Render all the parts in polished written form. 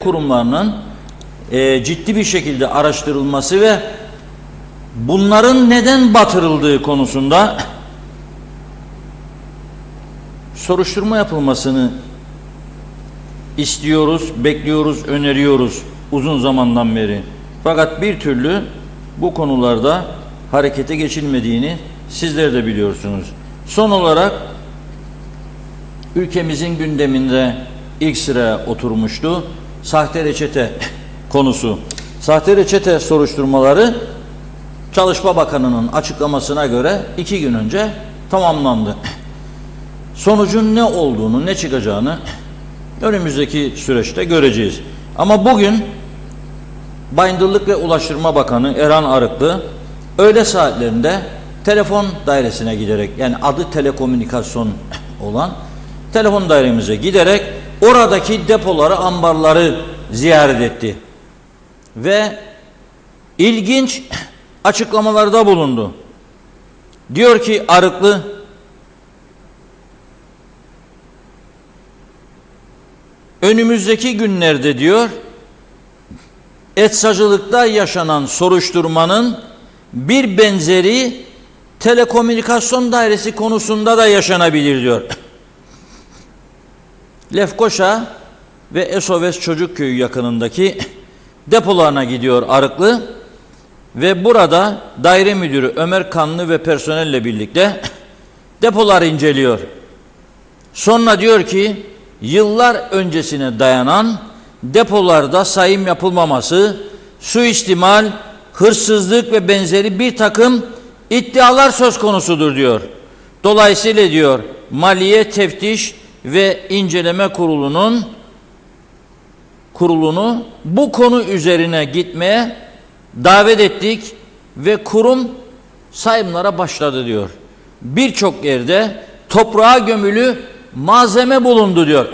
kurumlarının ciddi bir şekilde araştırılması ve bunların neden batırıldığı konusunda soruşturma yapılmasını istiyoruz, bekliyoruz, öneriyoruz uzun zamandan beri. Fakat bir türlü bu konularda harekete geçilmediğini sizler de biliyorsunuz. Son olarak ülkemizin gündeminde ilk sıraya oturmuştu sahte reçete konusu. Sahte reçete soruşturmaları Çalışma Bakanı'nın açıklamasına göre 2 gün önce tamamlandı. Sonucun ne olduğunu, ne çıkacağını önümüzdeki süreçte göreceğiz. Ama bugün Bayındırlık ve Ulaştırma Bakanı Erhan Arıklı öğle saatlerinde telefon dairesine giderek, yani adı telekomünikasyon olan telefon dairemize giderek oradaki depoları, ambarları ziyaret etti. Ve ilginç açıklamalarda bulundu. Diyor ki Arıklı, önümüzdeki günlerde diyor, etsacılıkta yaşanan soruşturmanın bir benzeri telekomünikasyon dairesi konusunda da yaşanabilir diyor. Lefkoşa ve SOS Çocukköyü yakınındaki depolarına gidiyor Arıklı ve burada daire müdürü Ömer Kanlı ve personelle birlikte depoları inceliyor. Sonra diyor ki yıllar öncesine dayanan depolarda sayım yapılmaması, suistimal, hırsızlık ve benzeri bir takım iddialar söz konusudur diyor. Dolayısıyla diyor Maliye Teftiş ve İnceleme Kurulu'nu bu konu üzerine gitmeye davet ettik ve kurum sayımlara başladı diyor. Birçok yerde toprağa gömülü malzeme bulundu diyor.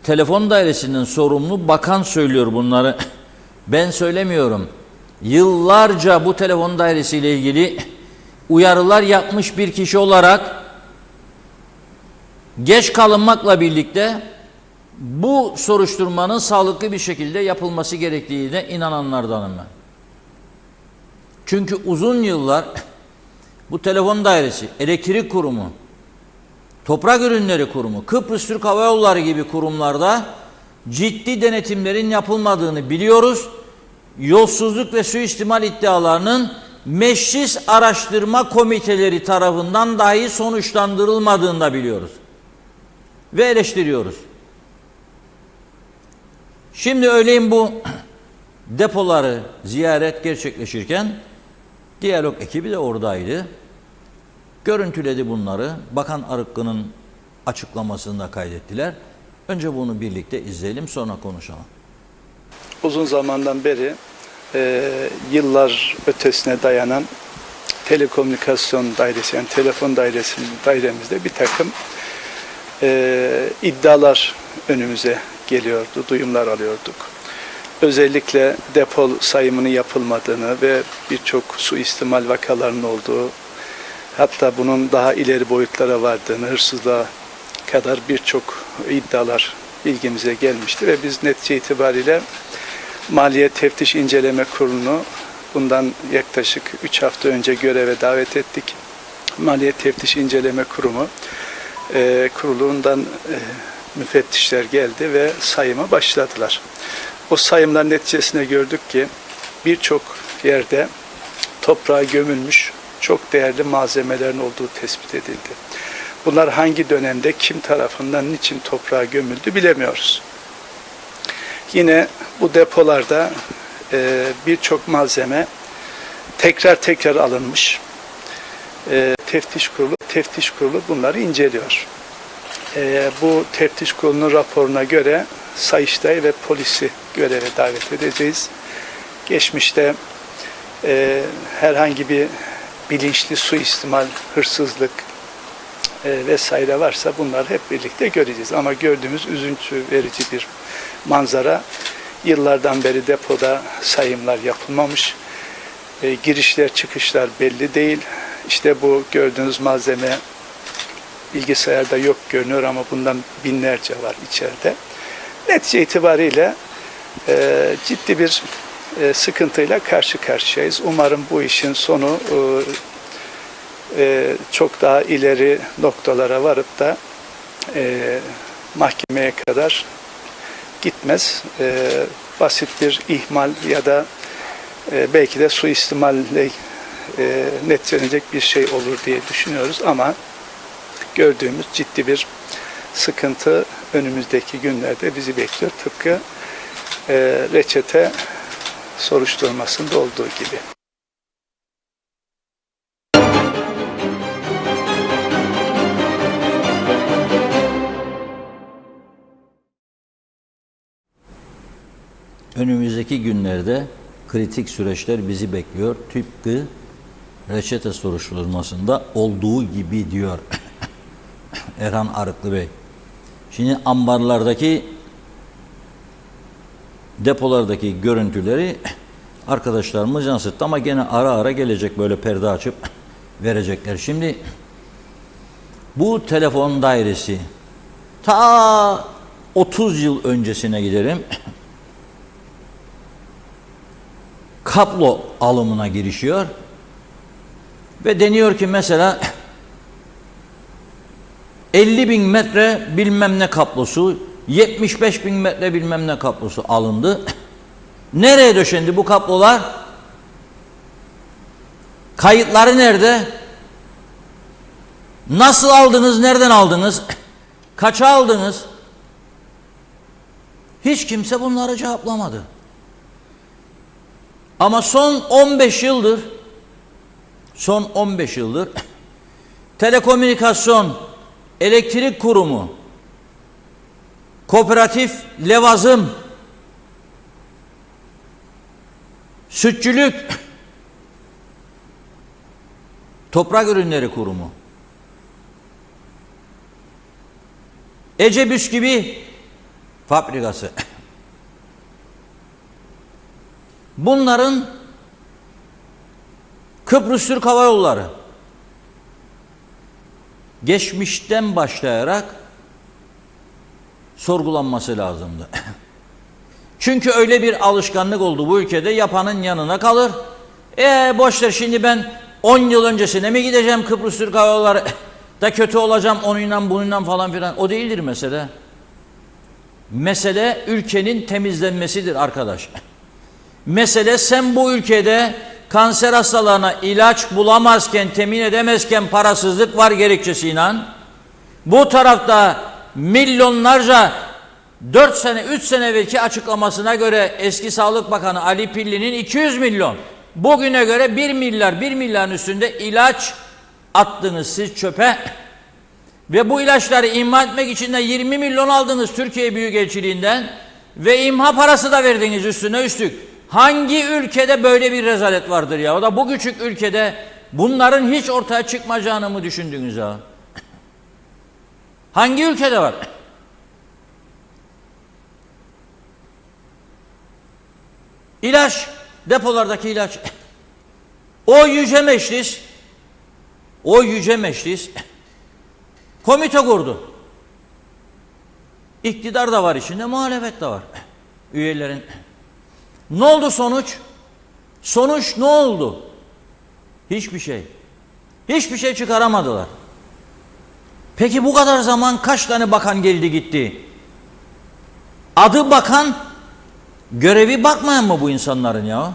Telefon dairesinden sorumlu bakan söylüyor bunları. Ben söylemiyorum. Yıllarca bu telefon dairesiyle ilgili uyarılar yapmış bir kişi olarak geç kalınmakla birlikte bu soruşturmanın sağlıklı bir şekilde yapılması gerektiğine inananlardanım ben. Çünkü uzun yıllar bu telefon dairesi, elektrik kurumu, toprak ürünleri kurumu, Kıbrıs Türk Hava Yolları gibi kurumlarda ciddi denetimlerin yapılmadığını biliyoruz. Yolsuzluk ve suistimal iddialarının meclis araştırma komiteleri tarafından dahi sonuçlandırılmadığını da biliyoruz. Ve eleştiriyoruz. Şimdi öğleyin bu depoları ziyaret gerçekleşirken Diyalog ekibi de oradaydı. Görüntüledi bunları. Bakan Arıklı'nın açıklamasını da kaydettiler. Önce bunu birlikte izleyelim, sonra konuşalım. Uzun zamandan beri yıllar ötesine dayanan telekomünikasyon dairesi, yani telefon dairemizde bir takım iddialar önümüze geliyordu, duyumlar alıyorduk. Özellikle depo sayımının yapılmadığını ve birçok suistimal vakalarının olduğu, hatta bunun daha ileri boyutlara vardığını, hırsızlığa kadar birçok iddialar ilgimize gelmişti ve biz netice itibariyle Maliye Teftiş İnceleme Kurulu'nu bundan yaklaşık 3 hafta önce göreve davet ettik. Maliye Teftiş İnceleme Kurulu'ndan müfettişler geldi ve sayıma başladılar. O sayımlar neticesinde gördük ki birçok yerde toprağa gömülmüş çok değerli malzemelerin olduğu tespit edildi. Bunlar hangi dönemde, kim tarafından, niçin toprağa gömüldü bilemiyoruz. Yine bu depolarda birçok malzeme tekrar alınmış. Teftiş kurulu bunları inceliyor. Bu teftiş kurulunun raporuna göre Sayıştay ve polisi göreve davet edeceğiz. Geçmişte herhangi bir bilinçli suistimal, hırsızlık vesaire varsa bunları hep birlikte göreceğiz. Ama gördüğümüz üzüntü verici bir manzara. Yıllardan beri depoda sayımlar yapılmamış. Girişler çıkışlar belli değil. İşte bu gördüğünüz malzeme bilgisayarda yok görünüyor ama bundan binlerce var içeride. Netice itibariyle ciddi bir sıkıntıyla karşı karşıyayız. Umarım bu işin sonu çok daha ileri noktalara varıp da mahkemeye kadar gitmez. Basit bir ihmal ya da belki de suistimalle netlenecek bir şey olur diye düşünüyoruz ama gördüğümüz ciddi bir sıkıntı önümüzdeki günlerde bizi bekliyor. Tıpkı reçete soruşturmasında olduğu gibi. Önümüzdeki günlerde kritik süreçler bizi bekliyor. Tıpkı reçete soruşturmasında olduğu gibi diyor Erhan Arıklı Bey. Şimdi ambarlardaki, depolardaki görüntüleri arkadaşlarımız yansıttı ama gene ara ara gelecek, böyle perde açıp verecekler. Şimdi bu telefon dairesi ta 30 yıl öncesine gidelim. Kablo alımına girişiyor ve deniyor ki mesela 50.000 metre bilmem ne kablosu, 75.000 metre bilmem ne kablosu alındı. Nereye döşendi bu kablolar? Kayıtları nerede? Nasıl aldınız? Nereden aldınız? Kaça aldınız? Hiç kimse bunları cevaplamadı. Ama son 15 yıldır Telekomünikasyon Elektrik Kurumu, Kooperatif Levazım, Sütçülük, Toprak Ürünleri Kurumu, Ece Bisküvi Fabrikası, bunların Kıbrıs Türk Hava Yolları geçmişten başlayarak sorgulanması lazımdı. Çünkü öyle bir alışkanlık oldu bu ülkede, yapanın yanına kalır. Boşver, şimdi ben 10 yıl öncesine mi gideceğim, Kıbrıs Türk Hava Yolları da kötü olacağım onunla bununla falan filan. O değildir mesele. Mesele ülkenin temizlenmesidir arkadaş. Mesele, sen bu ülkede kanser hastalarına ilaç bulamazken, temin edemezken parasızlık var gerekçesiyle, bu tarafta milyonlarca 4 sene 3 sene evvelki açıklamasına göre eski Sağlık Bakanı Ali Pilli'nin 200 milyon, bugüne göre 1 milyarın üstünde ilaç attınız siz çöpe ve bu ilaçları imha etmek için de 20 milyon aldınız Türkiye Büyükelçiliğinden ve imha parası da verdiniz üstüne üstlük. Hangi ülkede böyle bir rezalet vardır ya? O da bu küçük ülkede bunların hiç ortaya çıkmayacağını mı düşündünüz ya? Hangi ülkede var? İlaç, depolardaki ilaç. O yüce meclis komite kurdu. İktidar da var içinde, muhalefet de var. Üyelerin. Ne oldu sonuç? Sonuç ne oldu? Hiçbir şey. Hiçbir şey çıkaramadılar. Peki bu kadar zaman kaç tane bakan geldi gitti? Adı bakan, görevi bakmayan mı bu insanların ya?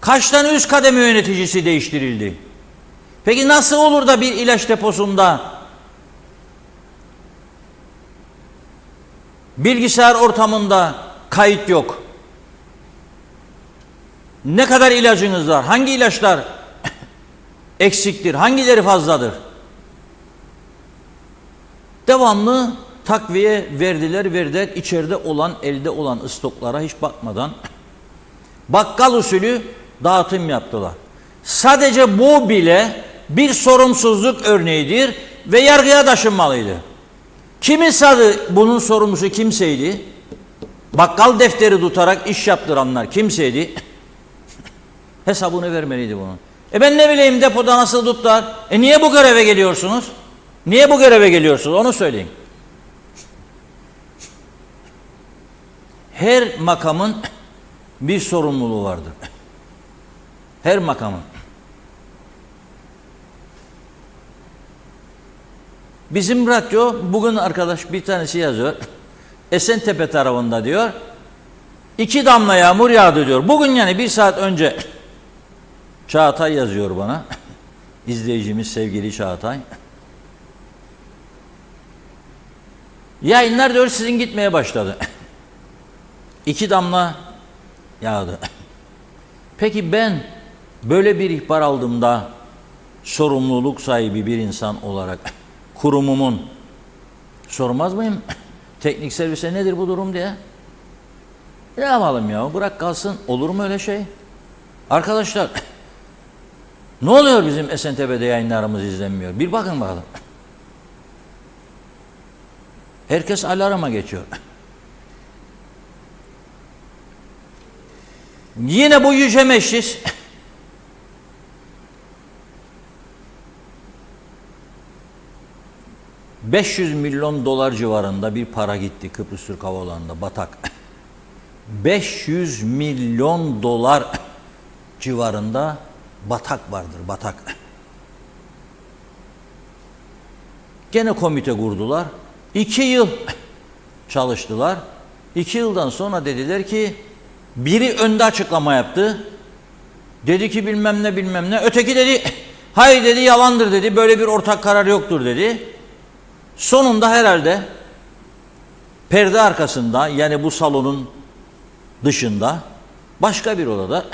Kaç tane üst kademe yöneticisi değiştirildi? Peki nasıl olur da bir ilaç deposunda bilgisayar ortamında kayıt yok? Ne kadar ilacınız var? Hangi ilaçlar eksiktir? Hangileri fazladır? Devamlı takviye verdiler. İçeride olan, elde olan stoklara hiç bakmadan bakkal usulü dağıtım yaptılar. Sadece bu bile bir sorumsuzluk örneğidir ve yargıya taşınmalıydı. Kimin bunun sorumlusu kimseydi? Bakkal defteri tutarak iş yaptıranlar kimseydi? Hesabını vermeliydi bunun. Ben ne bileyim, depoda nasıl tuttular? Niye bu göreve geliyorsunuz? Niye bu göreve geliyorsunuz? Onu söyleyin. her makamın bir sorumluluğu vardır. Her makamın. Bizim radyo, bugün arkadaş bir tanesi yazıyor. Esentepe tarafında diyor. 2 damla yağmur yağdı diyor. Bugün yani 1 saat önce Çağatay yazıyor bana. İzleyicimiz sevgili Çağatay. Yayınlar diyor sizin gitmeye başladı. 2 damla yağdı. Peki ben böyle bir ihbar aldığımda sorumluluk sahibi bir insan olarak kurumumun sormaz mıyım? Teknik servise nedir bu durum diye? Ne yapalım ya? Bırak kalsın. Olur mu öyle şey? Arkadaşlar ne oluyor bizim Esentepe'de yayınlarımız izlenmiyor? Bir bakın bakalım. Herkes alarma geçiyor. Yine bu Yüce Meclis $500 milyon civarında bir para gitti Kıbrıs Türk Havaalanı'nda batak. $500 milyon civarında batak vardır, batak. Gene komite kurdular. 2 yıl çalıştılar. 2 yıldan sonra dediler ki biri önde açıklama yaptı. Dedi ki bilmem ne bilmem ne. Öteki dedi hayır dedi yalandır dedi. Böyle bir ortak karar yoktur dedi. Sonunda herhalde perde arkasında yani bu salonun dışında başka bir odada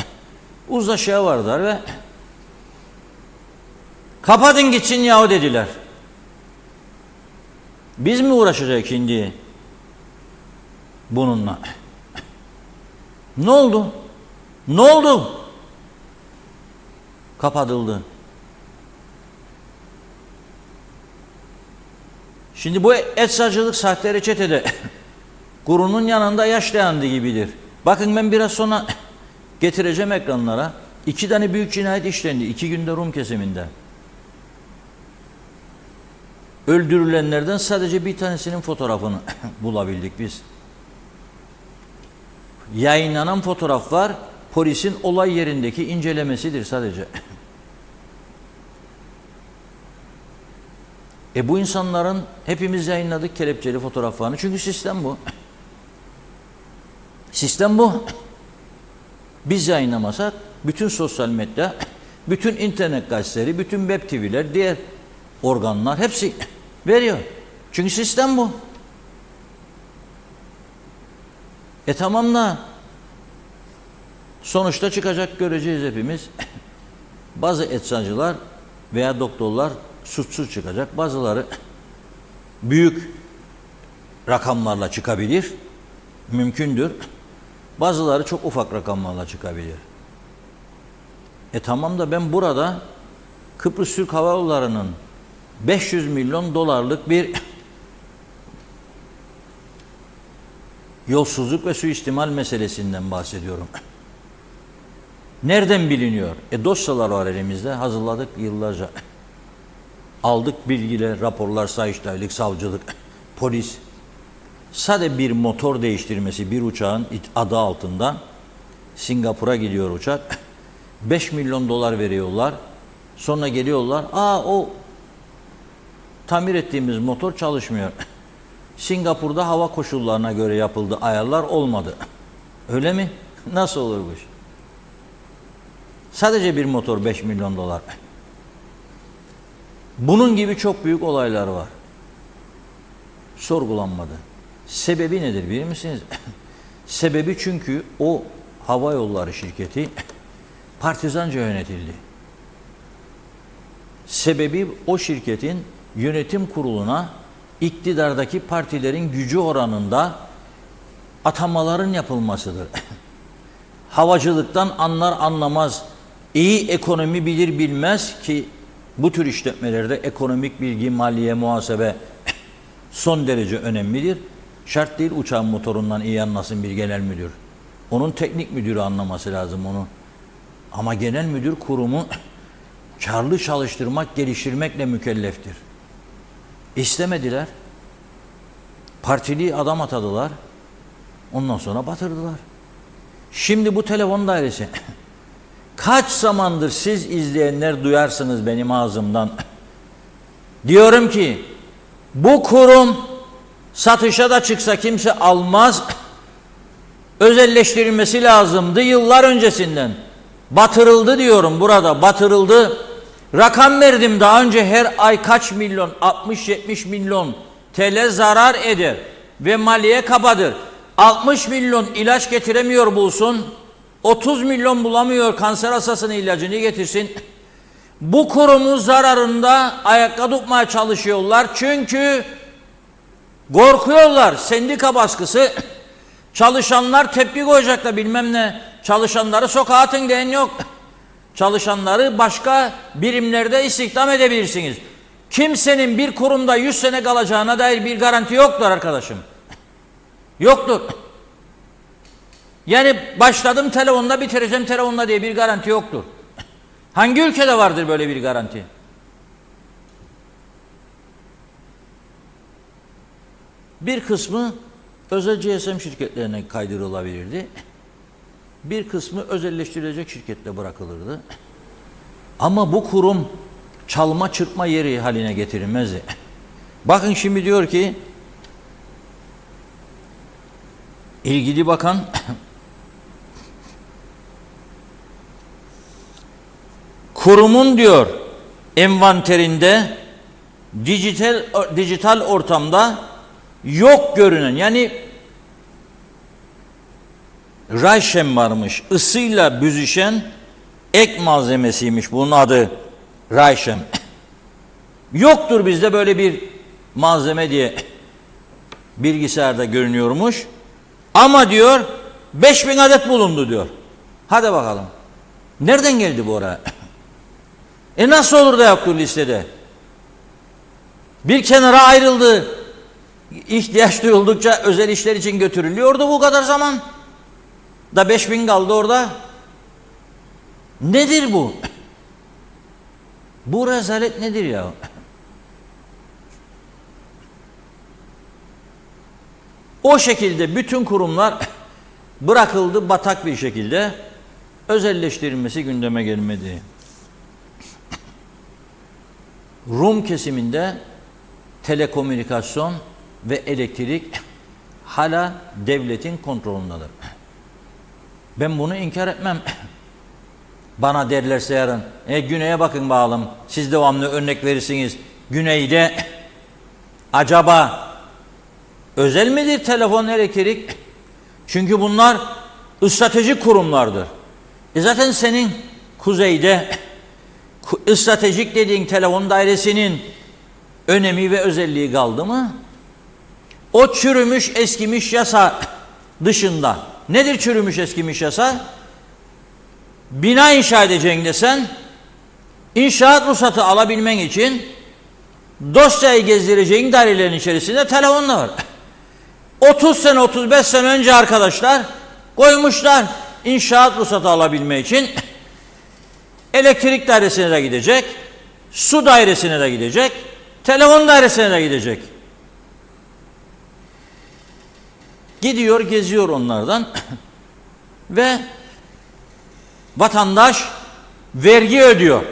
uzlaşıya vardılar ve kapatın gitsin yahu dediler. Biz mi uğraşacağız şimdi bununla? Ne oldu? Ne oldu? Kapatıldı. Şimdi bu eczacılık sahte reçetede kurunun yanında yaş dayandı gibidir. Bakın ben biraz sonra getireceğim ekranlara. 2 tane büyük cinayet işlendi. 2 günde Rum kesiminde. Öldürülenlerden sadece bir tanesinin fotoğrafını bulabildik biz. Yayınlanan fotoğraflar polisin olay yerindeki incelemesidir sadece. Bu insanların hepimiz yayınladık kelepçeli fotoğraflarını. Çünkü sistem bu. Sistem bu. Biz yayınlamasak bütün sosyal medya, bütün internet gazeteleri, bütün web tv'ler, diğer organlar hepsi veriyor. Çünkü sistem bu. Tamam da sonuçta çıkacak göreceğiz hepimiz. Bazı eczacılar veya doktorlar suçsuz çıkacak. Bazıları büyük rakamlarla çıkabilir. Mümkündür. Bazıları çok ufak rakamlarla çıkabilir. Tamam da ben burada Kıbrıs Türk Hava Yolları'nın $500 milyon bir yolsuzluk ve suistimal meselesinden bahsediyorum. Nereden biliniyor? Dosyalar var elimizde. Hazırladık yıllarca. Aldık bilgiler, raporlar, Sayıştaylık, savcılık, polis. Sadece bir motor değiştirmesi bir uçağın adı altında Singapur'a gidiyor uçak. $5 milyon veriyorlar. Sonra geliyorlar. O tamir ettiğimiz motor çalışmıyor. Singapur'da hava koşullarına göre yapıldı. Ayarlar olmadı. Öyle mi? Nasıl olur bu iş? Sadece bir motor $5 milyon. Bunun gibi çok büyük olaylar var. Sorgulanmadı. Sebebi nedir bilir misiniz? Sebebi çünkü o hava yolları şirketi partizanca yönetildi. Sebebi o şirketin yönetim kuruluna iktidardaki partilerin gücü oranında atamaların yapılmasıdır. Havacılıktan anlar anlamaz, iyi ekonomi bilir bilmez ki bu tür işletmelerde ekonomik bilgi, maliye, muhasebe son derece önemlidir. Şart değil uçağın motorundan iyi anlasın bir genel müdür. Onun teknik müdürü anlaması lazım onu. Ama genel müdür kurumu karlı çalıştırmak, geliştirmekle mükelleftir. İstemediler. Partili adam atadılar. Ondan sonra batırdılar. Şimdi bu telefon dairesi kaç zamandır siz izleyenler duyarsınız benim ağzımdan. Diyorum ki bu kurum satışa da çıksa kimse almaz. Özelleştirilmesi lazımdı yıllar öncesinden. Batırıldı diyorum, burada batırıldı. Rakam verdim daha önce, her ay kaç milyon, 60-70 milyon TL zarar eder ve maliye kabadır. 60 milyon ilaç getiremiyor bulsun, 30 milyon bulamıyor kanser hastasının ilacını getirsin. Bu kurumun zararında ayakta tutmaya çalışıyorlar çünkü korkuyorlar, sendika baskısı. Çalışanlar tepki koyacak da bilmem ne. Çalışanları sokağa atın diyen yok. Çalışanları başka birimlerde istihdam edebilirsiniz. Kimsenin bir kurumda 100 sene kalacağına dair bir garanti yoktur arkadaşım. Yoktur. Yani başladım telefonla bitireceğim telefonla diye bir garanti yoktur. Hangi ülkede vardır böyle bir garanti? Bir kısmı özel GSM şirketlerine kaydırılabilirdi. Bir kısmı özelleştirilecek şirketle bırakılırdı. Ama bu kurum çalma çırpma yeri haline getirilmezdi. Bakın şimdi diyor ki ilgili bakan kurumun diyor envanterinde dijital ortamda yok görünen, yani Rayşem varmış, ısıyla büzüşen ek malzemesiymiş bunun adı, Rayşem. Yoktur bizde böyle bir malzeme diye bilgisayarda görünüyormuş. Ama diyor 5000 adet bulundu diyor. Hadi bakalım. Nereden geldi bu oraya? Nasıl olur da yoktur listede? Bir kenara ayrıldı. İhtiyaç duyuldukça özel işler için götürülüyordu bu kadar zaman. Da 5000 kaldı orada. Nedir bu? Bu rezalet nedir ya? O şekilde bütün kurumlar bırakıldı batak bir şekilde, özelleştirilmesi gündeme gelmedi. Rum kesiminde telekomünikasyon ve elektrik hala devletin kontrolündedir. Ben bunu inkar etmem. Bana derlerse yarın, güneye bakın bakalım, siz devamlı örnek verirsiniz. Güneyde acaba özel midir telefon, elektrik? Çünkü bunlar stratejik kurumlardır. Zaten senin kuzeyde stratejik dediğin telefon dairesinin önemi ve özelliği kaldı mı? O çürümüş eskimiş yasa dışında. Nedir çürümüş eskimiş yasa? Bina inşa edeceğin desen, inşaat ruhsatı alabilmen için dosyayı gezdireceğin dairelerin içerisinde telefonla var. 30 sene 35 sene önce arkadaşlar koymuşlar, inşaat ruhsatı alabilmek için elektrik dairesine de gidecek, su dairesine de gidecek, telefon dairesine de gidecek. Gidiyor, geziyor onlardan ve vatandaş vergi ödüyor.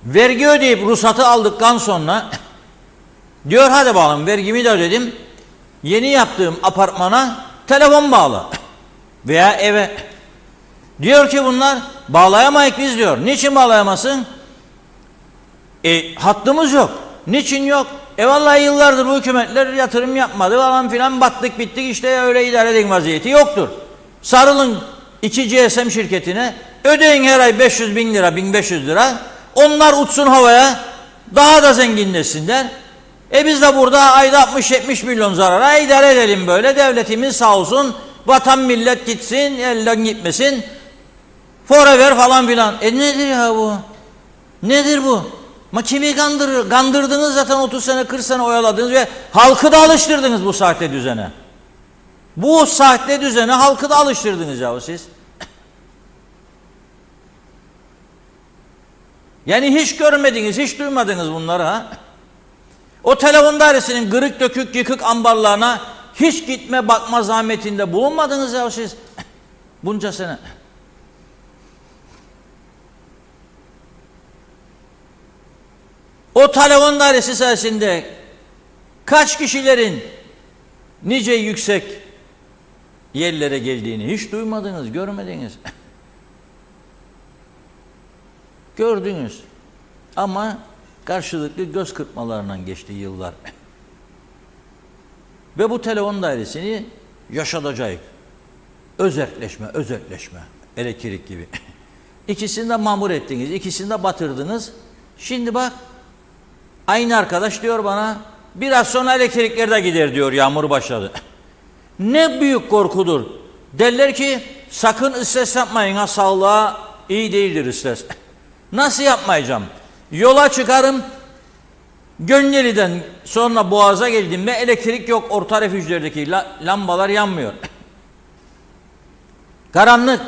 Vergi ödeyip ruhsatı aldıktan sonra diyor hadi bakalım vergimi de ödedim, yeni yaptığım apartmana telefon bağlı veya eve. Diyor ki bunlar bağlayamayız biz diyor. Niçin bağlayamazsın? Hattımız yok. Niçin yok? Vallahi yıllardır bu hükümetler yatırım yapmadı falan filan, battık bittik işte, öyle idare edin vaziyeti yoktur. Sarılın 2 GSM şirketine, ödeyin her ay 500 bin lira 1500 lira, onlar uçsun havaya, daha da zenginleşsinler. Biz de burada ayda 60-70 milyon zarara idare edelim böyle, devletimiz sağ olsun, vatan millet gitsin, elden gitmesin, forever falan filan. Nedir ya bu? Nedir bu? Kimi kandırır? Kandırdınız zaten, 30 sene 40 sene oyaladınız ve halkı da alıştırdınız bu sahte düzene. Bu sahte düzene halkı da alıştırdınız ya siz. Yani hiç görmediniz, hiç duymadınız bunları ha. O telefon dairesinin kırık dökük yıkık ambarlarına Hiç gitme bakma zahmetinde bulunmadınız ya siz bunca sene. O telefon dairesi sayesinde kaç kişilerin nice yüksek yerlere geldiğini hiç duymadınız, görmediniz. Gördünüz. Ama karşılıklı göz kırpmalarından geçti yıllar. Ve bu telefon dairesini yaşatacak. Özelleşme, elektrik gibi. İkisini de mamur ettiniz, ikisini de batırdınız. Şimdi bak, aynı arkadaş diyor bana, biraz sonra elektrikler de gider diyor, yağmur başladı. Ne büyük korkudur. Derler ki, sakın stres yapmayın ha, sağlığa iyi değildir stres. Nasıl yapmayacağım? Yola çıkarım, Gönyeli'den sonra Boğaz'a geldiğimde elektrik yok, orta refüjlerdeki lambalar yanmıyor. Karanlık.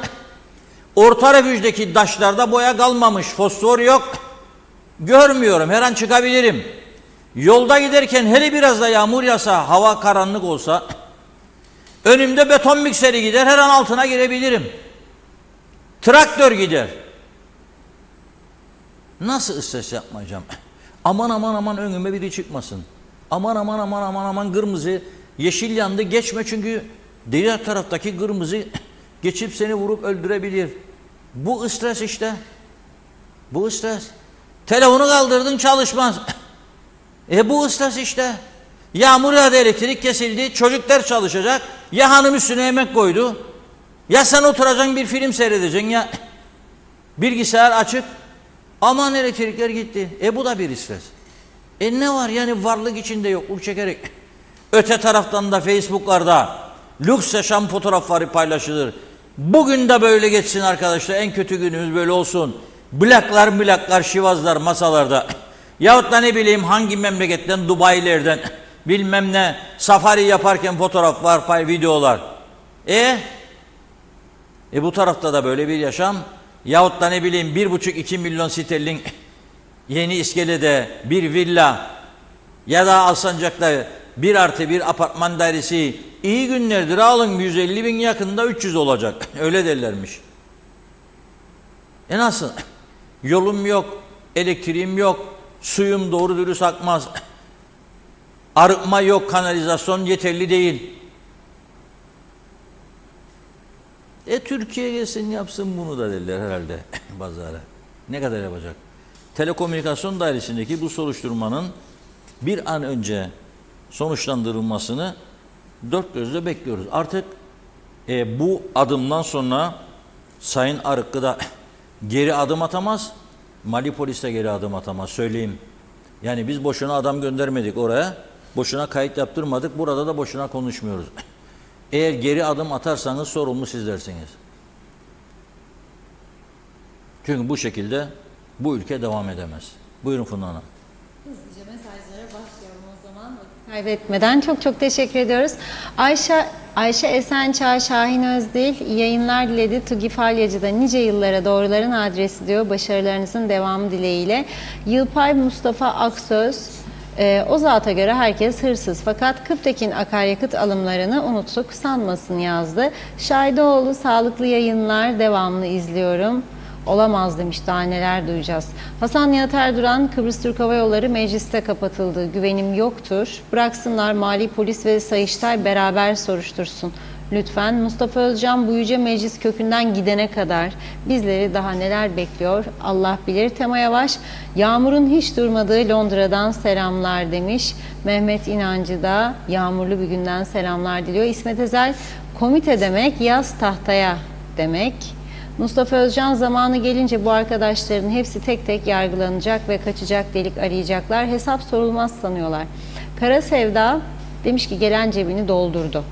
Orta refüjdeki taşlarda boya kalmamış, fosfor yok. Görmüyorum, her an çıkabilirim. Yolda giderken hele biraz da yağmur yağsa, hava karanlık olsa, önümde beton mikseri gider, her an altına girebilirim. Traktör gider. Nasıl stres yapmayacağım? Aman önüme biri çıkmasın. Aman kırmızı, yeşil yandı, geçme çünkü diğer taraftaki kırmızı geçip seni vurup öldürebilir. Bu stres işte. Bu stres. Telefonu kaldırdın, çalışmaz. Bu stres işte. Yağmur yağdı, elektrik kesildi, çocuklar çalışacak. Ya hanım üstüne yemek koydu. Ya sen oturacaksın bir film seyredeceksin ya bilgisayar açık. Aman elektrikler gitti. Bu da bir stres. Ne var yani, varlık içinde yokluk çekerek. Öte taraftan da Facebook'larda lüks yaşam fotoğrafları paylaşılır. Bugün de böyle geçsin arkadaşlar. En kötü günümüz böyle olsun. Blaklar, şivazlar masalarda. Yahut da ne bileyim hangi memleketten, Dubai'lerden bilmem ne safari yaparken fotoğraflar, videolar. Bu tarafta da böyle bir yaşam. Yahut da ne bileyim 1,5-2 milyon sterlin yeni iskelede bir villa ya da Alsancak'ta 1+1 apartman dairesi iyi günlerdir alın 150 bin, yakında 300 olacak. Öyle derlermiş. Nasıl? Yolum yok, elektriğim yok, suyum doğru dürüst akmaz. Arıtma yok, kanalizasyon yeterli değil. Türkiye gelsin yapsın bunu da derler herhalde bazıları. Ne kadar yapacak? Telekomünikasyon dairesindeki bu soruşturmanın bir an önce sonuçlandırılmasını dört gözle bekliyoruz. Artık bu adımdan sonra Sayın Arıkkı da geri adım atamaz. Mali polis de geri adım atamaz, söyleyeyim. Yani biz boşuna adam göndermedik oraya. Boşuna kayıt yaptırmadık. Burada da boşuna konuşmuyoruz. Eğer geri adım atarsanız sorumlu sizlersiniz. Çünkü bu şekilde bu ülke devam edemez. Buyurun Funda Hanım. Hızlıca mesajlara başlayalım o zaman. Vakit kaybetmeden çok teşekkür ediyoruz. Ayşe Esençağ, Şahin Özdil iyi yayınlar diledi. Tugi Falyacı'da nice yıllara doğruların adresi diyor. Başarılarınızın devamı dileğiyle. Yılpay Mustafa Aksöz, o zata göre herkes hırsız fakat Kıptekin akaryakıt alımlarını unuttuk sanmasın yazdı. Şahidoğlu sağlıklı yayınlar, devamlı izliyorum. Olamaz demiş, daha neler duyacağız. Hasan Nihat Erduran, Kıbrıs Türk Hava Yolları mecliste kapatıldı. Güvenim yoktur. Bıraksınlar mali polis ve Sayıştay beraber soruştursun. Lütfen. Mustafa Özcan, bu yüce meclis kökünden gidene kadar bizleri daha neler bekliyor Allah bilir. Tema Yavaş, yağmurun hiç durmadığı Londra'dan selamlar demiş. Mehmet İnancı da yağmurlu bir günden selamlar diliyor. İsmet Ezel, komite demek yaz tahtaya demek. Mustafa Özcan, zamanı gelince bu arkadaşların hepsi tek tek yargılanacak ve kaçacak delik arayacaklar. Hesap sorulmaz sanıyorlar. Kara Sevda demiş ki gelen cebini doldurdu.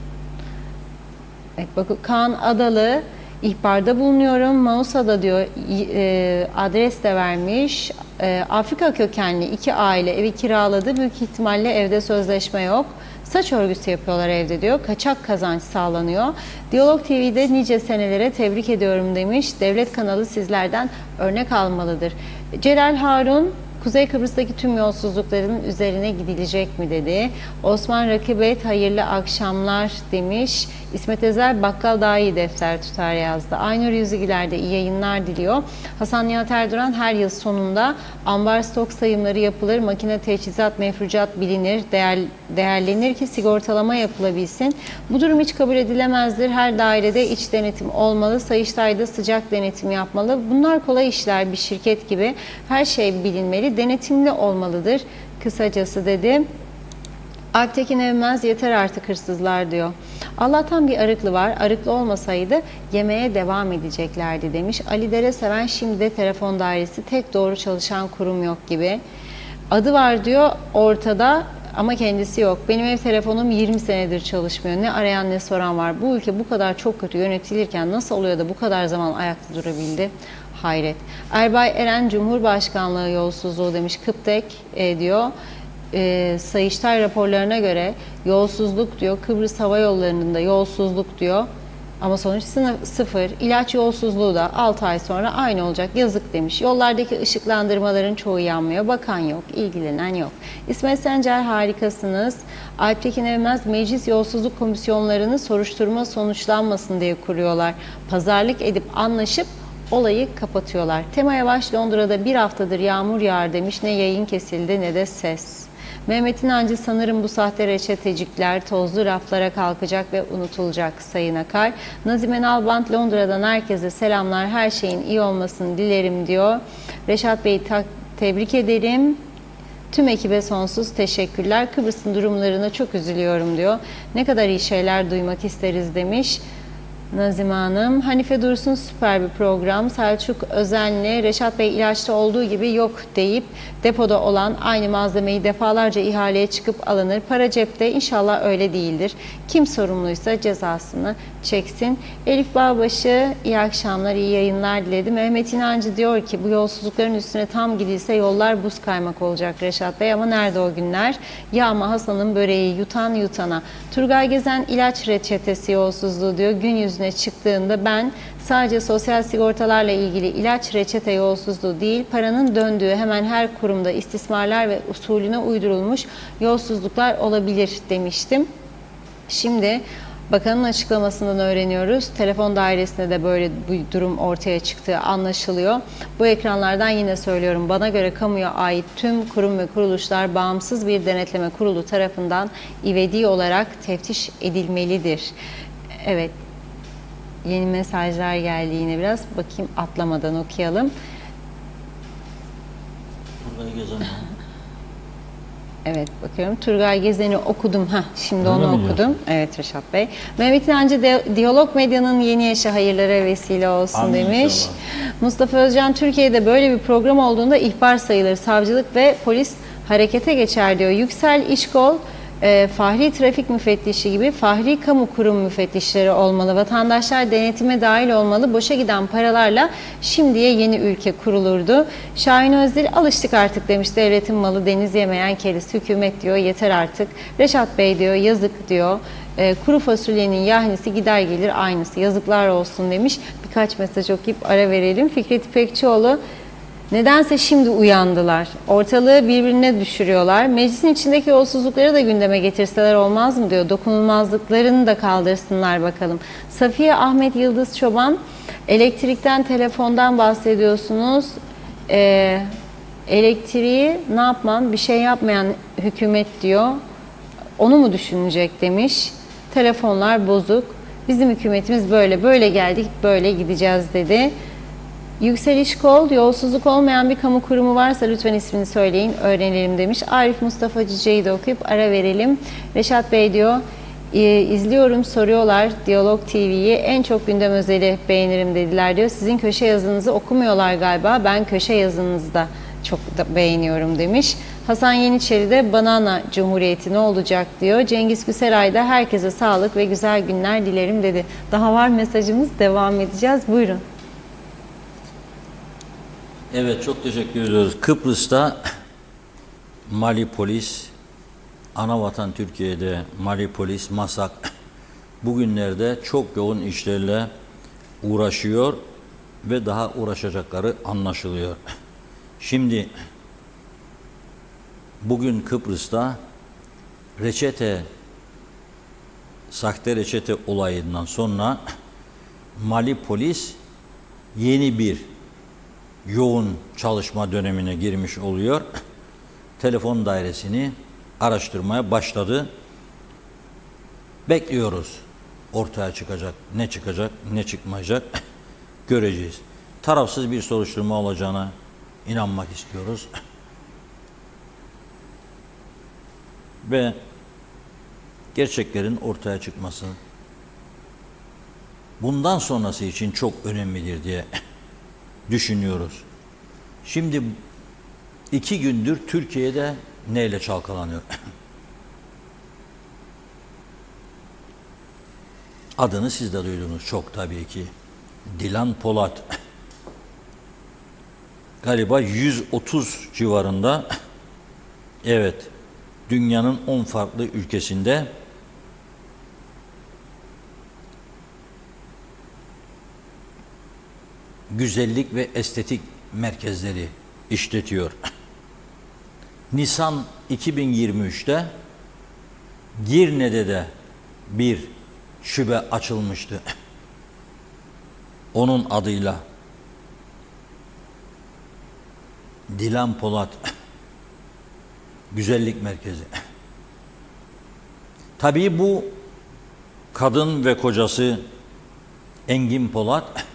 Evet, bakın Kaan Adalı, ihbarda bulunuyorum. Mausa'da diyor adres de vermiş. Afrika kökenli 2 aile evi kiraladı. Büyük ihtimalle evde sözleşme yok. Saç örgüsü yapıyorlar evde diyor. Kaçak kazanç sağlanıyor. Diyalog TV'de nice senelere tebrik ediyorum demiş. Devlet kanalı sizlerden örnek almalıdır. Celal Harun, Kuzey Kıbrıs'taki tüm yolsuzlukların üzerine gidilecek mi dedi. Osman Rakibet hayırlı akşamlar demiş. İsmet Ezel bakkal daha iyi defter tutar yazdı. Aynur Yüzügüler de iyi yayınlar diliyor. Hasan Nihat Erduran her yıl sonunda ambar stok sayımları yapılır, makine teçhizat mefrucat bilinir, değerlenir ki sigortalama yapılabilsin. Bu durum hiç kabul edilemezdir. Her dairede iç denetim olmalı, Sayıştay'da sıcak denetim yapmalı. Bunlar kolay işler, bir şirket gibi her şey bilinmeli, denetimli olmalıdır kısacası dedi. Alptekin Evmez yeter artık hırsızlar diyor. Allah'tan bir Arıklı var. Arıklı olmasaydı yemeğe devam edeceklerdi demiş. Ali Dere Seven şimdi de telefon dairesi tek doğru çalışan kurum yok gibi. Adı var diyor ortada ama kendisi yok. Benim ev telefonum 20 senedir çalışmıyor. Ne arayan ne soran var. Bu ülke bu kadar çok kötü yönetilirken nasıl oluyor da bu kadar zaman ayakta durabildi? Hayret. Erbay Eren Cumhurbaşkanlığı yolsuzluğu demiş. Kıptek diyor. Sayıştay raporlarına göre yolsuzluk diyor. Kıbrıs Hava Yolları'nda yolsuzluk diyor. Ama sonuç sıfır. İlaç yolsuzluğu da 6 ay sonra aynı olacak. Yazık demiş. Yollardaki ışıklandırmaların çoğu yanmıyor. Bakan yok, ilgilenen yok. İsmet Sencer harikasınız. Alptekin Evmez meclis yolsuzluk komisyonlarını soruşturma sonuçlanmasın diye kuruyorlar. Pazarlık edip anlaşıp olayı kapatıyorlar. Tema Yavaş Londra'da bir haftadır yağmur yağar demiş. Ne yayın kesildi ne de ses. Mehmet İnancı sanırım bu sahte reçetecikler tozlu raflara kalkacak ve unutulacak Sayın Akar. Nazime Nalbant Londra'dan herkese selamlar. Her şeyin iyi olmasını dilerim diyor. Reşat Bey'i tebrik ederim. Tüm ekibe sonsuz teşekkürler. Kıbrıs'ın durumlarına çok üzülüyorum diyor. Ne kadar iyi şeyler duymak isteriz demiş. Nazime Hanım. Hanife Dursun süper bir program. Selçuk Özenli, Reşat Bey ilaçta olduğu gibi yok deyip depoda olan aynı malzemeyi defalarca ihaleye çıkıp alınır. Para cepte, inşallah öyle değildir. Kim sorumluysa cezasını çeksin. Elif Bağbaşı iyi akşamlar, iyi yayınlar diledi. Mehmet İnancı diyor ki bu yolsuzlukların üstüne tam gidilse yollar buz kaymak olacak Reşat Bey ama nerede o günler? Yağma Hasan'ın böreği yutan yutana. Turgay Gezen ilaç reçetesi yolsuzluğu diyor. Gün yüzüne çıktığında ben sadece sosyal sigortalarla ilgili ilaç reçete yolsuzluğu değil, paranın döndüğü hemen her kurumda istismarlar ve usulüne uydurulmuş yolsuzluklar olabilir demiştim. Şimdi bakanın açıklamasından öğreniyoruz. Telefon dairesinde de böyle bir durum ortaya çıktığı anlaşılıyor. Bu ekranlardan yine söylüyorum. Bana göre kamuya ait tüm kurum ve kuruluşlar bağımsız bir denetleme kurulu tarafından ivedi olarak teftiş edilmelidir. Evet. Yeni mesajlar geldi yine biraz. Bakayım atlamadan okuyalım. Evet bakıyorum. Turgay Gezen'i okudum. Şimdi Öyle onu mi okudum. Evet Reşat Bey. Mehmet İnancı Diyalog Medyanın yeni yaşı hayırlara vesile olsun Amin demiş. inşallah. Mustafa Özcan Türkiye'de böyle bir program olduğunda ihbar sayılır. Savcılık ve polis harekete geçer diyor. Yüksel İşkol Fahri Trafik Müfettişi gibi Fahri Kamu Kurum Müfettişleri olmalı. Vatandaşlar denetime dahil olmalı. Boşa giden paralarla şimdiye yeni ülke kurulurdu. Şahin Özdil alıştık artık demiş. Devletin malı deniz yemeyen keriz. Hükümet diyor yeter artık. Reşat Bey diyor yazık diyor. Kuru fasulyenin yahnisi gider gelir aynısı. Yazıklar olsun demiş. Birkaç mesaj okuyup ara verelim. Fikret İpekçioğlu nedense şimdi uyandılar. Ortalığı birbirine düşürüyorlar. Meclisin içindeki yolsuzlukları da gündeme getirseler olmaz mı diyor. Dokunulmazlıklarını da kaldırsınlar bakalım. Safiye Ahmet Yıldız Çoban, elektrikten, telefondan bahsediyorsunuz. Elektriği ne yapmam? Bir şey yapmayan hükümet diyor. Onu mu düşünecek demiş. Telefonlar bozuk. Bizim hükümetimiz böyle geldik, böyle gideceğiz dedi. Yüksel İşkol, yolsuzluk olmayan bir kamu kurumu varsa lütfen ismini söyleyin, öğrenelim demiş. Arif Mustafa Cüce'yi de okuyup ara verelim. Reşat Bey diyor, izliyorum soruyorlar Diyalog TV'yi, en çok gündem özeli beğenirim dediler diyor. Sizin köşe yazınızı okumuyorlar galiba, ben köşe yazınızda çok da beğeniyorum demiş. Hasan Yeniçeri de Banana Cumhuriyeti ne olacak diyor. Cengiz Güseray da herkese sağlık ve güzel günler dilerim dedi. Daha var mesajımız, devam edeceğiz. Buyurun. Evet çok teşekkür ediyoruz. Kıbrıs'ta Mali polis, Anavatan Türkiye'de Mali polis, MASAK bugünlerde çok yoğun işlerle uğraşıyor ve daha uğraşacakları anlaşılıyor. Şimdi bugün Kıbrıs'ta sahte reçete olayından sonra Mali polis yeni bir yoğun çalışma dönemine girmiş oluyor. Telefon dairesini araştırmaya başladı. Bekliyoruz. Ortaya çıkacak, ne çıkmayacak göreceğiz. Tarafsız bir soruşturma olacağına inanmak istiyoruz. Ve gerçeklerin ortaya çıkması bundan sonrası için çok önemlidir diye düşünüyoruz. Şimdi 2 gündür Türkiye'de neyle çalkalanıyor? Adını siz de duydunuz çok tabii ki. Dilan Polat. Galiba 130 civarında, evet, dünyanın 10 farklı ülkesinde güzellik ve estetik merkezleri işletiyor. Nisan 2023'te Girne'de de bir şube açılmıştı. Onun adıyla Dilan Polat Güzellik Merkezi. Tabii bu kadın ve kocası Engin Polat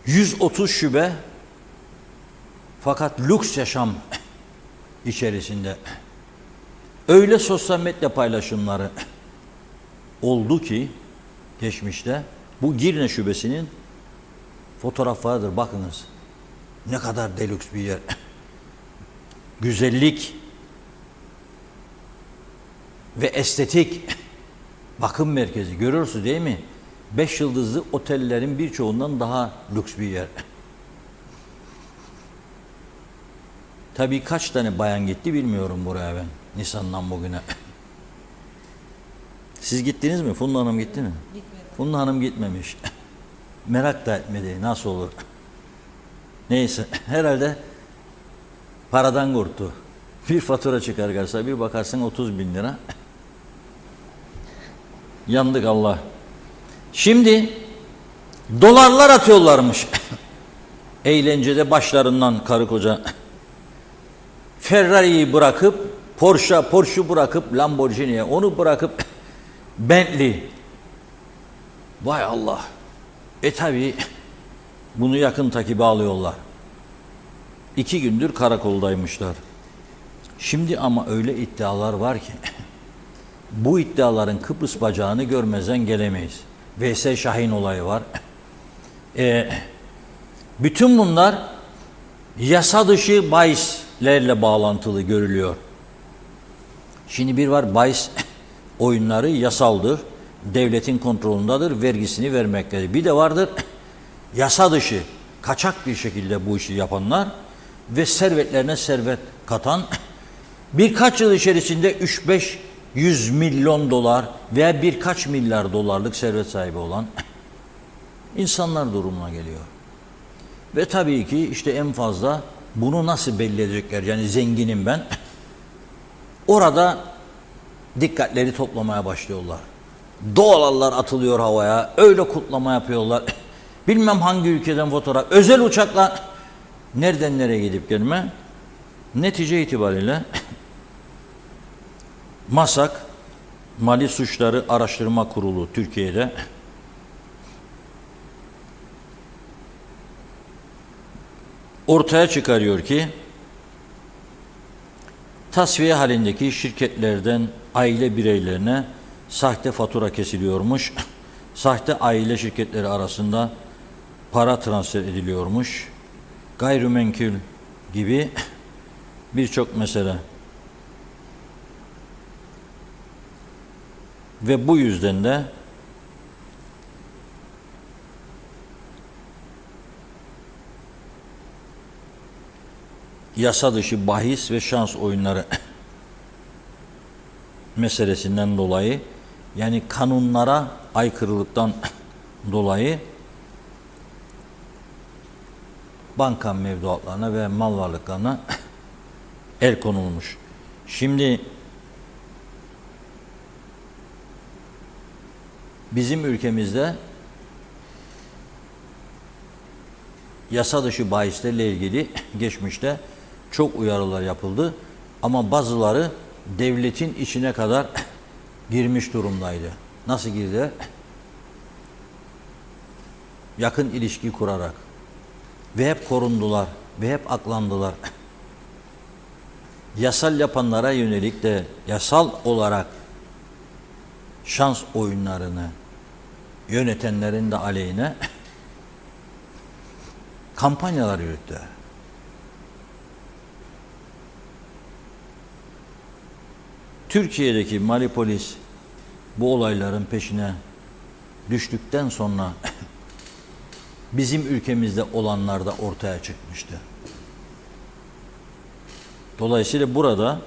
130 şube, fakat lüks yaşam içerisinde. Öyle sosyal medya paylaşımları oldu ki geçmişte, bu Girne şubesinin fotoğraflarıdır, bakınız. Ne kadar delüks bir yer. Güzellik ve estetik bakım merkezi. Görüyorsunuz değil mi? 5 yıldızlı otellerin birçoğundan daha lüks bir yer. Tabii kaç tane bayan gitti bilmiyorum buraya ben. Nisan'dan bugüne. Siz gittiniz mi? Funda Hanım gitti mi? Gitmedim. Funda Hanım gitmemiş. Merak da etmedi. Nasıl olur? Neyse. Herhalde paradan korktu. Bir fatura çıkar karşısına, bir bakarsın 30.000 lira. Yandık Allah. Şimdi dolarlar atıyorlarmış. Eğlencede başlarından karı koca. Ferrari'yi bırakıp Porsche'u bırakıp Lamborghini'ye, onu bırakıp Bentley. Vay Allah. Tabi bunu yakın takibe alıyorlar. 2 gündür karakoldaymışlar. Şimdi ama öyle iddialar var ki bu iddiaların Kıbrıs bacağını görmezden gelemeyiz. Veysel Şahin olayı var. Bütün bunlar yasa dışı bahislerle bağlantılı görülüyor. Şimdi bir var, bahis oyunları yasaldır, devletin kontrolündedir, vergisini vermektedir. Bir de vardır yasa dışı, kaçak bir şekilde bu işi yapanlar ve servetlerine servet katan, birkaç yıl içerisinde 3-500 milyon dolar veya birkaç milyar dolarlık servet sahibi olan insanlar durumuna geliyor. Ve tabii ki işte en fazla bunu nasıl belli edecekler? Yani zenginim ben. Orada dikkatleri toplamaya başlıyorlar. Dolarlar atılıyor havaya. Öyle kutlama yapıyorlar. Bilmem hangi ülkeden fotoğraf. Özel uçakla nereden nereye gidip gelme. Netice itibariyle MASAK, Mali Suçları Araştırma Kurulu Türkiye'de ortaya çıkarıyor ki tasfiye halindeki şirketlerden aile bireylerine sahte fatura kesiliyormuş. Sahte aile şirketleri arasında para transfer ediliyormuş. Gayrimenkul gibi birçok mesele. Ve bu yüzden de yasa dışı bahis ve şans oyunları meselesinden dolayı, yani kanunlara aykırılıktan dolayı banka mevduatlarına ve mal varlıklarına el konulmuş. Şimdi bizim ülkemizde yasa dışı bahislerle ilgili geçmişte çok uyarılar yapıldı. Ama bazıları devletin içine kadar girmiş durumdaydı. Nasıl girdi? Yakın ilişki kurarak. Ve hep korundular. Ve hep aklandılar. Yasal yapanlara yönelik de yasal olarak şans oyunlarını yönetenlerin de aleyhine kampanyalar yürüttü. Türkiye'deki Mali polis bu olayların peşine düştükten sonra bizim ülkemizde olanlar da ortaya çıkmıştı. Dolayısıyla burada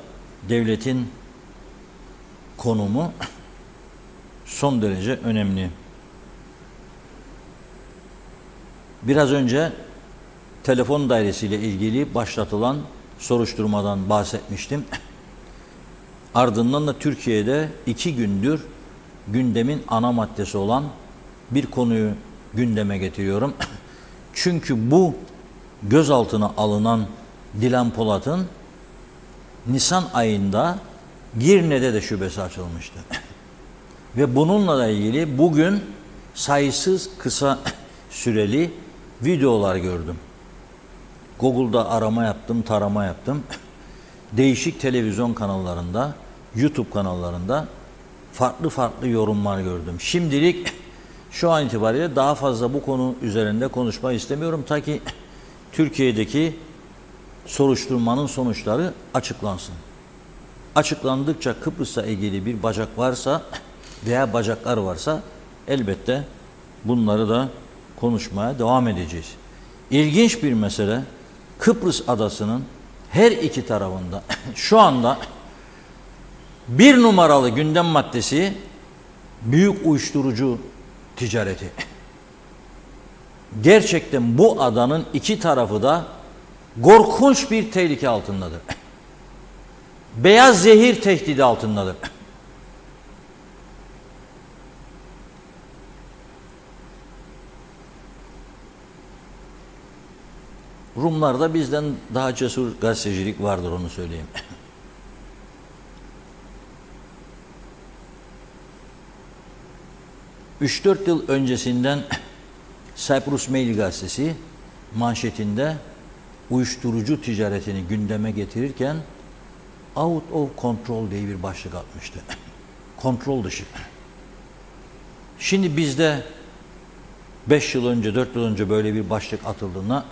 devletin konumu son derece önemli. Biraz önce telefon dairesiyle ilgili başlatılan soruşturmadan bahsetmiştim. Ardından da Türkiye'de 2 gündür gündemin ana maddesi olan bir konuyu gündeme getiriyorum. Çünkü bu gözaltına alınan Dilan Polat'ın Nisan ayında Girne'de de şubesi açılmıştı. Ve bununla da ilgili bugün sayısız kısa süreli videolar gördüm. Google'da arama yaptım, tarama yaptım. Değişik televizyon kanallarında, YouTube kanallarında farklı yorumlar gördüm. Şimdilik şu an itibariyle daha fazla bu konu üzerinde konuşmak istemiyorum. Ta ki Türkiye'deki soruşturmanın sonuçları açıklansın. Açıklandıkça Kıbrıs'la ilgili bir bacak varsa veya bacaklar varsa elbette bunları da konuşmaya devam edeceğiz. İlginç bir mesele, Kıbrıs adasının her iki tarafında şu anda bir numaralı gündem maddesi büyük uyuşturucu ticareti. Gerçekten bu adanın iki tarafı da korkunç bir tehlike altındadır. Beyaz zehir tehdidi altındadır. Rumlarda bizden daha cesur gazetecilik vardır, onu söyleyeyim. Üç 4 yıl öncesinden Cyprus Mail gazetesi manşetinde uyuşturucu ticaretini gündeme getirirken out of control diye bir başlık atmıştı. Kontrol dışı. Şimdi bizde 5 yıl önce, 4 yıl önce böyle bir başlık atıldığında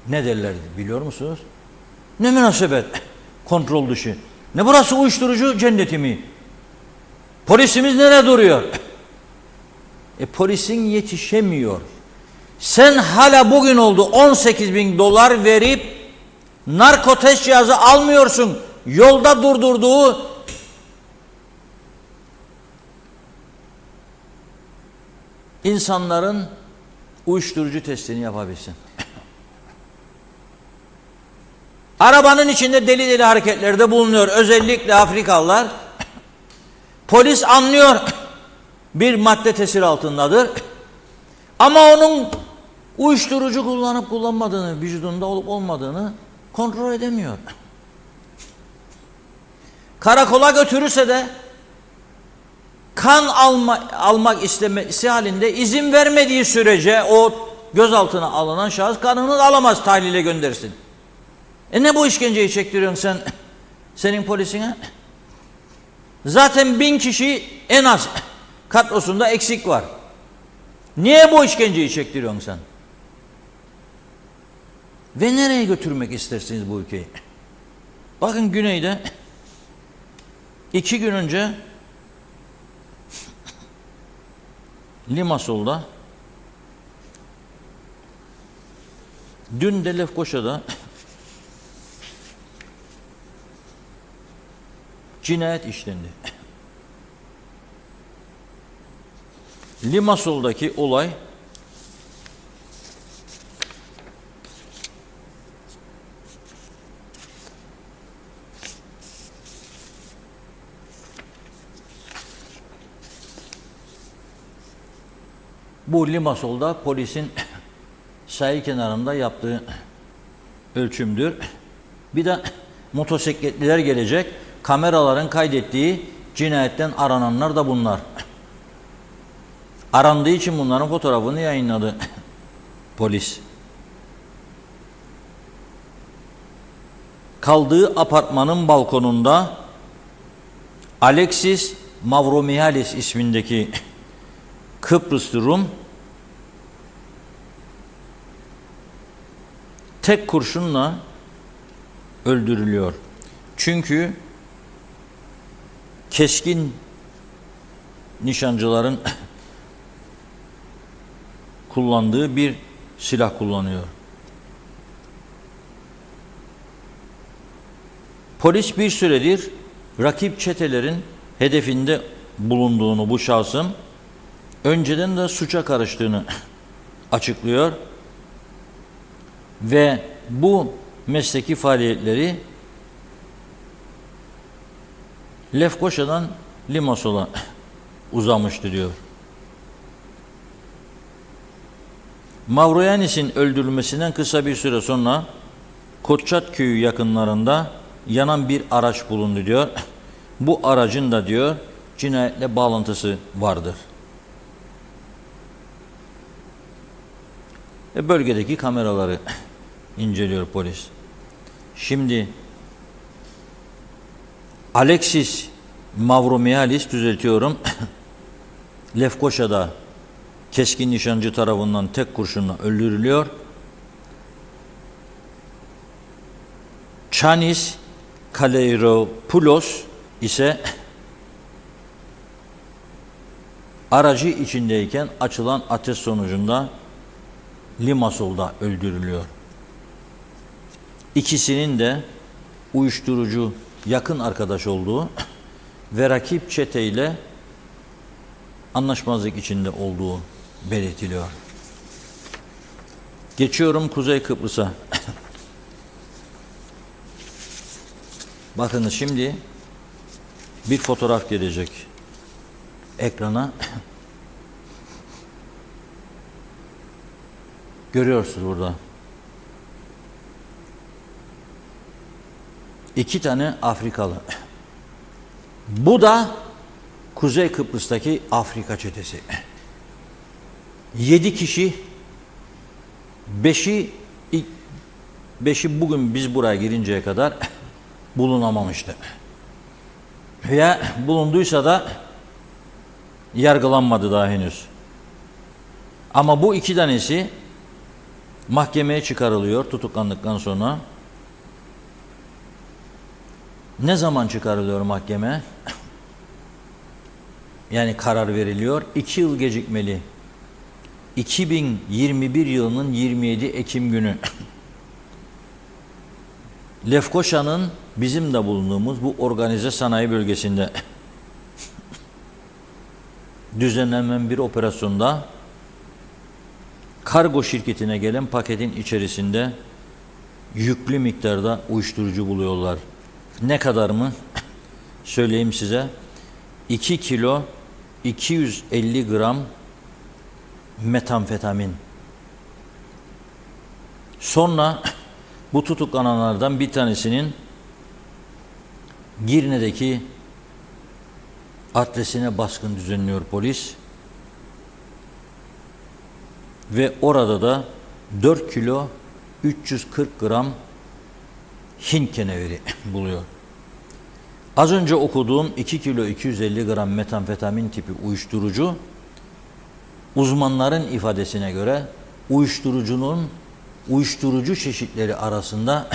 ne derlerdi biliyor musunuz? Ne münasebet, kontrol dışı. Ne burası uyuşturucu cenneti mi? Polisimiz nerede duruyor? Polisin yetişemiyor. Sen hala bugün oldu 18.000 dolar verip narkotes cihazı almıyorsun. Yolda durdurduğu insanların uyuşturucu testini yapabilsin. Arabanın içinde deli deli hareketlerde bulunuyor. Özellikle Afrikalılar. Polis anlıyor bir madde tesir altındadır. Ama onun uyuşturucu kullanıp kullanmadığını, vücudunda olup olmadığını kontrol edemiyor. Karakola götürürse de kan almak istemesi halinde izin vermediği sürece o gözaltına alınan şahıs kanını alamaz, tahlile göndersin. Ne bu işkenceyi çektiriyorsun sen senin polisine? Zaten 1000 kişi en az kadrosunda eksik var. Niye bu işkenceyi çektiriyorsun sen? Ve nereye götürmek istersiniz bu ülkeyi? Bakın güneyde 2 gün önce Limassol'da, dün de Lefkoşa'da cinayet işlendi. Limassol'daki olay Bu Limassol'da polisin sahil kenarında yaptığı ölçümdür. Bir de motosikletliler gelecek. Kameraların kaydettiği cinayetten arananlar da bunlar. Arandığı için bunların fotoğrafını yayınladı polis. Kaldığı apartmanın balkonunda Alexis Mavromihalis ismindeki Kıbrıslı Rum tek kurşunla öldürülüyor. Çünkü keskin nişancıların kullandığı bir silah kullanıyor. Polis bir süredir rakip çetelerin hedefinde bulunduğunu bu şahsın önceden de suça karıştığını açıklıyor ve bu mesleki faaliyetleri Lefkoşa'dan Limassol'a uzamıştı diyor. Mavroyanis'in öldürülmesinden kısa bir süre sonra Koçat köyü yakınlarında yanan bir araç bulundu diyor. Bu aracın da diyor cinayetle bağlantısı vardır. Bölgedeki kameraları inceliyor polis. Şimdi Alexis Mavromihalis düzeltiyorum. Lefkoşa'da keskin nişancı tarafından tek kurşunla öldürülüyor. Chanis Kaleiropoulos ise aracı içindeyken açılan ateş sonucunda Limassol'da öldürülüyor. İkisinin de uyuşturucu yakın arkadaş olduğu ve rakip çeteyle anlaşmazlık içinde olduğu belirtiliyor. Geçiyorum Kuzey Kıbrıs'a. Bakınız şimdi bir fotoğraf gelecek ekrana. Görüyorsunuz burada. 2 tane Afrikalı. Bu da Kuzey Kıbrıs'taki Afrika çetesi. 7 kişi, 5'i bugün biz buraya girinceye kadar bulunamamıştı. Veya bulunduysa da yargılanmadı daha henüz. Ama bu 2 tanesi mahkemeye çıkarılıyor tutuklandıktan sonra. Ne zaman çıkarılıyor mahkeme? Yani karar veriliyor. 2 yıl gecikmeli. 2021 yılının 27 Ekim günü Lefkoşa'nın bizim de bulunduğumuz bu organize sanayi bölgesinde düzenlenen bir operasyonda kargo şirketine gelen paketin içerisinde yüklü miktarda uyuşturucu buluyorlar. Ne kadar mı? Söyleyeyim size. 2 kilo 250 gram metamfetamin. Sonra bu tutuklananlardan bir tanesinin Girne'deki adresine baskın düzenliyor polis. Ve orada da 4 kilo 340 gram Hint keneviri buluyor. Az önce okuduğum 2 kilo 250 gram metamfetamin tipi uyuşturucu, uzmanların ifadesine göre uyuşturucu çeşitleri arasında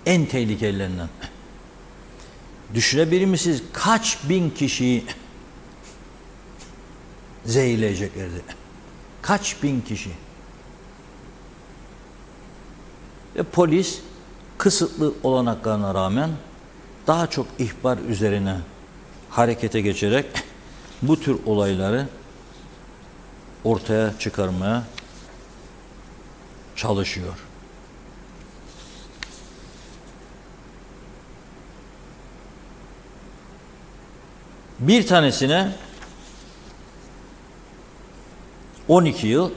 en tehlikelilerinden. Düşünebilir misiniz? Kaç bin kişiyi zehirleyeceklerdi? Kaç bin kişi? Polis kısıtlı olanaklarına rağmen daha çok ihbar üzerine harekete geçerek bu tür olayları ortaya çıkarmaya çalışıyor. Bir tanesine 12 yıl,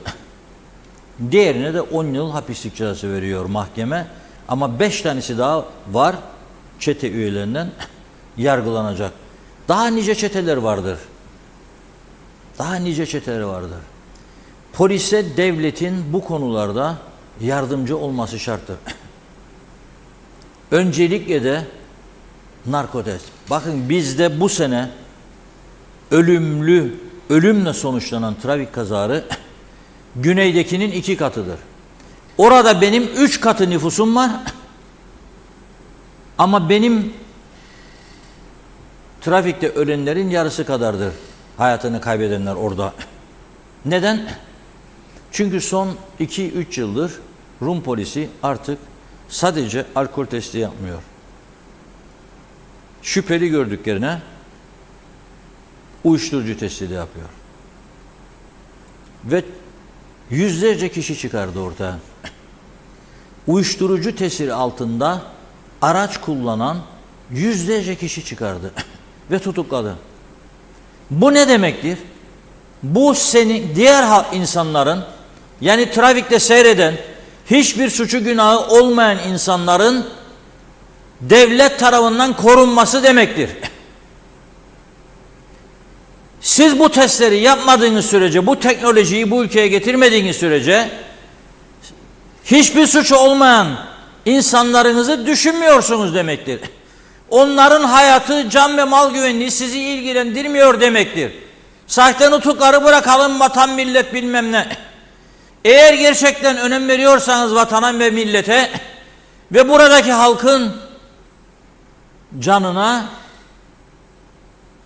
diğerine de 10 yıl hapislik cezası veriyor mahkeme. Ama 5 tanesi daha var çete üyelerinden yargılanacak. Daha nice çeteler vardır. Daha nice çeteler vardır. Polise devletin bu konularda yardımcı olması şarttır. Öncelikle de narkotik. Bakın bizde bu sene ölümle sonuçlanan trafik kazaları güneydekinin 2 katıdır. Orada benim 3 katı nüfusum var. Ama benim trafikte ölenlerin yarısı kadardır hayatını kaybedenler orada. Neden? Çünkü son 2-3 yıldır Rum polisi artık sadece alkol testi yapmıyor. Şüpheli gördüklerine uyuşturucu testi de yapıyor. Ve yüzlerce kişi çıkardı ortaya. Uyuşturucu tesiri altında araç kullanan yüzlerce kişi çıkardı ve tutukladı. Bu ne demektir? Bu diğer insanların, yani trafikte seyreden, hiçbir suçu günahı olmayan insanların devlet tarafından korunması demektir. Siz bu testleri yapmadığınız sürece, bu teknolojiyi bu ülkeye getirmediğiniz sürece hiçbir suçu olmayan insanlarınızı düşünmüyorsunuz demektir. Onların hayatı, can ve mal güvenliği sizi ilgilendirmiyor demektir. Sahte nutukları bırakalım, vatan millet bilmem ne. Eğer gerçekten önem veriyorsanız vatana ve millete ve buradaki halkın canına,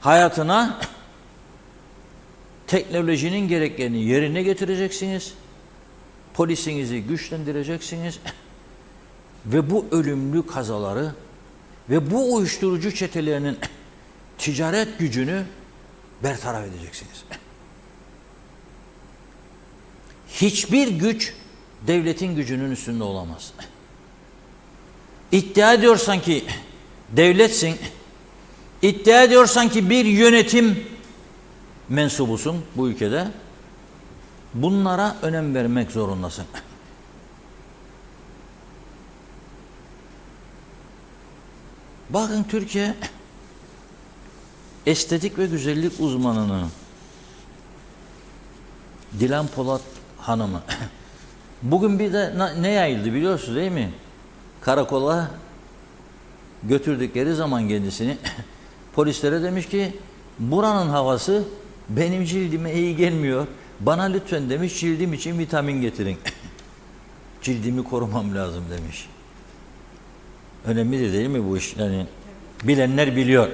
hayatına teknolojinin gereklerini yerine getireceksiniz. Polisinizi güçlendireceksiniz. Ve bu ölümlü kazaları ve bu uyuşturucu çetelerinin ticaret gücünü bertaraf edeceksiniz. Hiçbir güç devletin gücünün üstünde olamaz. İddia ediyorsan ki devletsin, iddia ediyorsan ki bir yönetim mensubusun bu ülkede, bunlara önem vermek zorundasın. Bakın Türkiye estetik ve güzellik uzmanını Dilan Polat Hanım'ı bugün bir de ne yayıldı biliyorsunuz değil mi? Karakola götürdükleri zaman kendisini polislere demiş ki buranın havası benim cildime iyi gelmiyor. Bana lütfen demiş cildim için vitamin getirin. Cildimi korumam lazım demiş. Önemlidir değil mi bu iş? Yani bilenler biliyor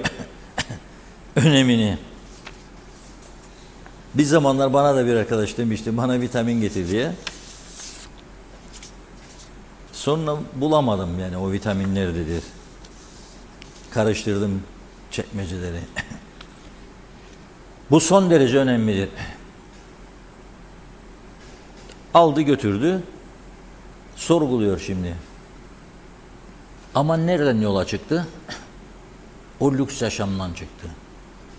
önemini. Bir zamanlar bana da bir arkadaş demişti bana vitamin getir diye. Sonra bulamadım yani o vitamin nerededir. Karıştırdım çekmeceleri. Bu son derece önemlidir. Aldı götürdü. Sorguluyor şimdi. Ama nereden yola çıktı? O lüks yaşamdan çıktı.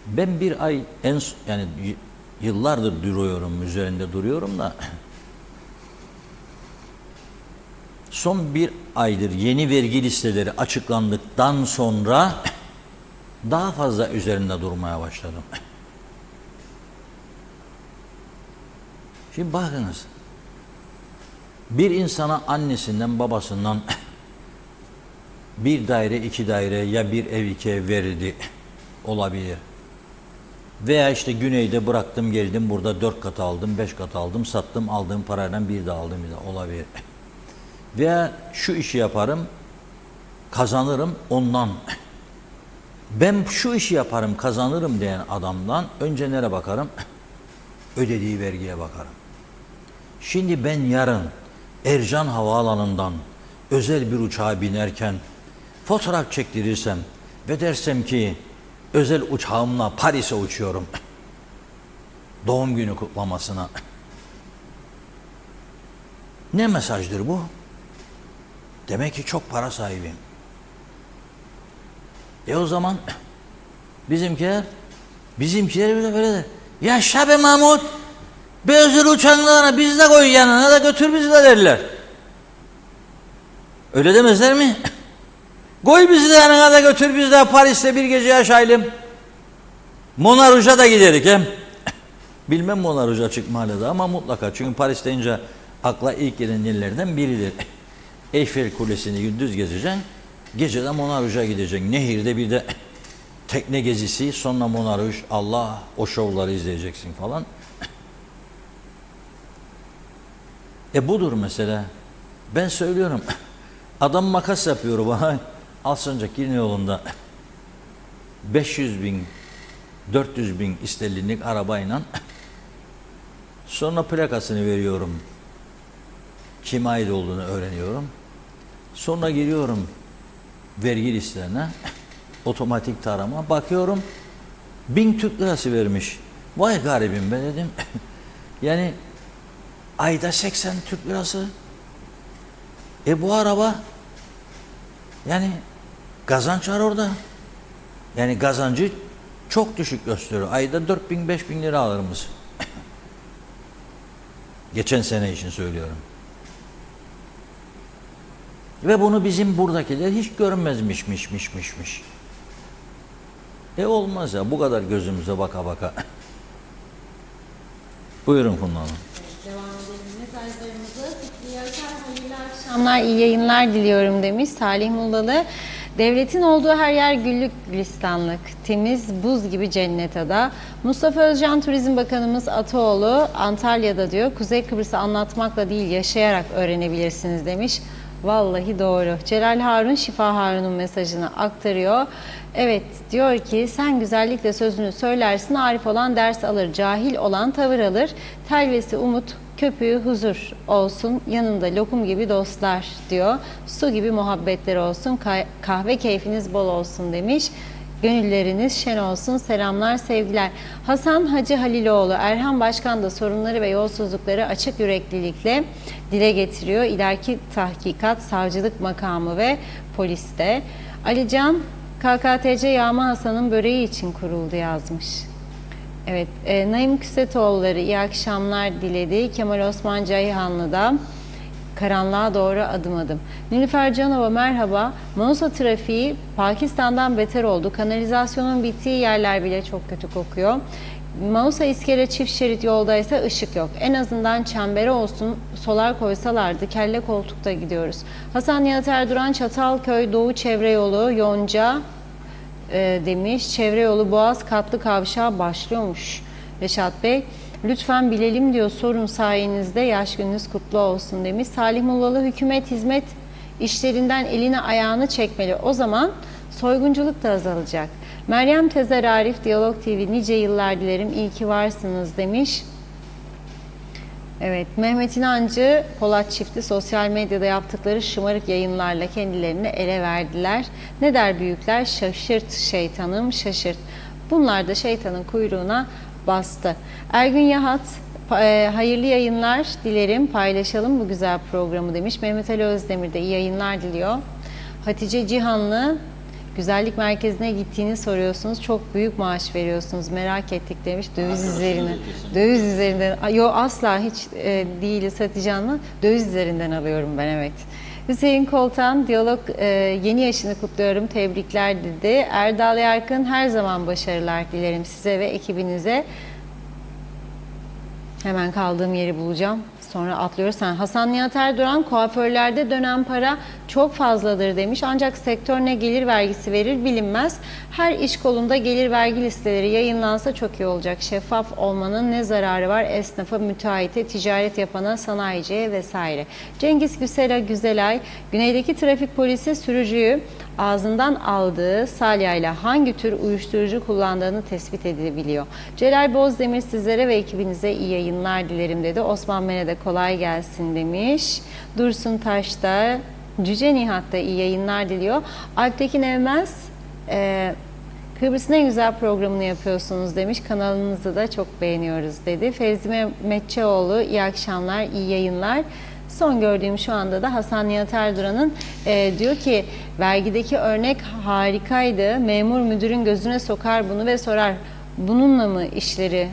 Ben bir ay yani yıllardır duruyorum, üzerinde duruyorum da son bir aydır yeni vergi listeleri açıklandıktan sonra daha fazla üzerinde durmaya başladım. Şimdi bakınız, bir insana annesinden babasından bir daire, 2 daire ya bir ev, 2 ev verildi olabilir. Veya işte güneyde bıraktım geldim burada 4 kat aldım, 5 kat aldım, sattım, aldığım parayla bir de aldım bir de olabilir. Veya şu işi yaparım, kazanırım ondan. Ben şu işi yaparım, kazanırım diyen adamdan önce nereye bakarım? Ödediği vergiye bakarım. Şimdi ben yarın Ercan Havaalanı'ndan özel bir uçağa binerken fotoğraf çektirirsem ve dersem ki özel uçağımla Paris'e uçuyorum doğum günü kutlamasına. Ne mesajdır bu? Demek ki çok para sahibiyim. O zaman bizimkiler bile böyle der. Yaşa be Mahmut! Bir özel uçaklarına biz de koy yanına da götür bizi de derler. Öyle demezler mi? Koy bizi de yanına da götür biz de Paris'te bir gece yaşayalım. Monaruj'a da giderik hem. Bilmem Monaruj'a çıkma hala ama mutlaka. Çünkü Paris deyince akla ilk gelen yerlerden biridir. Eyfel Kulesi'ni gündüz gezeceksin. Gece de Monaruj'a gideceksin. Nehirde bir de tekne gezisi, sonra Monaruj, Allah, o şovları izleyeceksin falan. Budur mesela. Ben söylüyorum. Adam makas yapıyor bana. Alsancak Girne yolunda 500 bin, 400 bin sterlinlik arabayla sonra plakasını veriyorum. Kime ait olduğunu öğreniyorum. Sonra giriyorum vergi listelerine. Otomatik tarama. Bakıyorum 1000 Türk lirası vermiş. Vay garibim be dedim. Yani ayda 80 Türk lirası. Bu araba yani kazanç var orada. Yani kazancı çok düşük gösteriyor. Ayda 4000-5000 lira alırımız. Geçen sene için söylüyorum. Ve bunu bizim buradakiler hiç görmezmiş. Olmaz ya bu kadar gözümüze baka baka. Buyurun Funda Hanım. Devam edelim mesajlarımızı. Fikri Yaşar, hayırlı akşamlar, iyi yayınlar diliyorum demiş. Salih Mullalı, devletin olduğu her yer güllük gülistanlık, temiz buz gibi cennet ada. Mustafa Özcan Turizm Bakanımız Ataoğlu Antalya'da diyor, Kuzey Kıbrıs'ı anlatmakla değil yaşayarak öğrenebilirsiniz demiş. Vallahi doğru. Celal Harun, Şifa Harun'un mesajını aktarıyor. Evet, diyor ki sen güzellikle sözünü söylersin, arif olan ders alır, cahil olan tavır alır, telvesi umut, köpüğü huzur olsun, yanında lokum gibi dostlar diyor. Su gibi muhabbetler olsun, kahve keyfiniz bol olsun demiş. Gönülleriniz şen olsun. Selamlar, sevgiler. Hasan Hacı Haliloğlu, Erhan Başkan da sorunları ve yolsuzlukları açık yüreklilikle dile getiriyor. İleriki tahkikat, savcılık makamı ve poliste. Alican, KKTC Yağma Hasan'ın böreği için kuruldu yazmış. Evet, Naim Küsetoğulları iyi akşamlar diledi. Kemal Osman Cayhanlı da karanlığa doğru adım adım. Nilüfer Canova merhaba. Manisa trafiği Pakistan'dan beter oldu. Kanalizasyonun bittiği yerler bile çok kötü kokuyor. Manisa İskele çift şerit yoldaysa ışık yok. En azından çembere olsun solar koysalardı. Kelle koltukta gidiyoruz. Hasan Nihat Erduran Çatalköy Doğu Çevre Yolu Yonca demiş. Çevre yolu Boğaz Katlı Kavşağı başlıyormuş. Reşat Bey lütfen bilelim diyor, sorun sayenizde yaş gününüz kutlu olsun demiş. Salih Mullalı hükümet hizmet işlerinden elini ayağını çekmeli. O zaman soygunculuk da azalacak. Meryem Tezer Arif Diyalog TV nice yıllar dilerim, iyi ki varsınız demiş. Evet, Mehmet İnancı Polat çifti sosyal medyada yaptıkları şımarık yayınlarla kendilerini ele verdiler. Ne der büyükler? Şaşırt şeytanım şaşırt. Bunlar da şeytanın kuyruğuna bastı. Ergün Yahat, hayırlı yayınlar dilerim, paylaşalım bu güzel programı demiş. Mehmet Ali Özdemir de iyi yayınlar diliyor. Hatice Cihanlı, güzellik merkezine gittiğini soruyorsunuz, çok büyük maaş veriyorsunuz, merak ettik demiş. Döviz üzerine. Döviz üzerinden. Yok asla hiç değiliz Hatice Hanım'la. Döviz üzerinden alıyorum ben, evet. Hüseyin Koltan, Diyalog yeni yaşını kutluyorum, tebrikler dedi. Erdal Yarkın, her zaman başarılar dilerim size ve ekibinize. Hemen kaldığım yeri bulacağım. Sonra atlıyoruz. Hasan Nihat Erduran, kuaförlerde dönen para çok fazladır demiş. Ancak sektör ne gelir vergisi verir bilinmez. Her iş kolunda gelir vergi listeleri yayınlansa çok iyi olacak. Şeffaf olmanın ne zararı var esnafa, müteahhite, ticaret yapana, sanayiciye vesaire. Cengiz Güzelay, güneydeki trafik polisi sürücüyü ağzından aldığı salyayla hangi tür uyuşturucu kullandığını tespit edebiliyor. Celal Bozdemir sizlere ve ekibinize iyi yayınlar dilerim dedi. Osman Mene de kolay gelsin demiş. Dursun Taş da, Cüce Nihat da iyi yayınlar diliyor. Alptekin Evmez, Kıbrıs'ın en güzel programını yapıyorsunuz demiş. Kanalınızı da çok beğeniyoruz dedi. Fevzi Mehmetçioğlu iyi akşamlar, iyi yayınlar. Son gördüğüm şu anda da Hasan Nihat Erduran'ın diyor ki vergideki örnek harikaydı. Memur müdürün gözüne sokar bunu ve sorar bununla mı işleri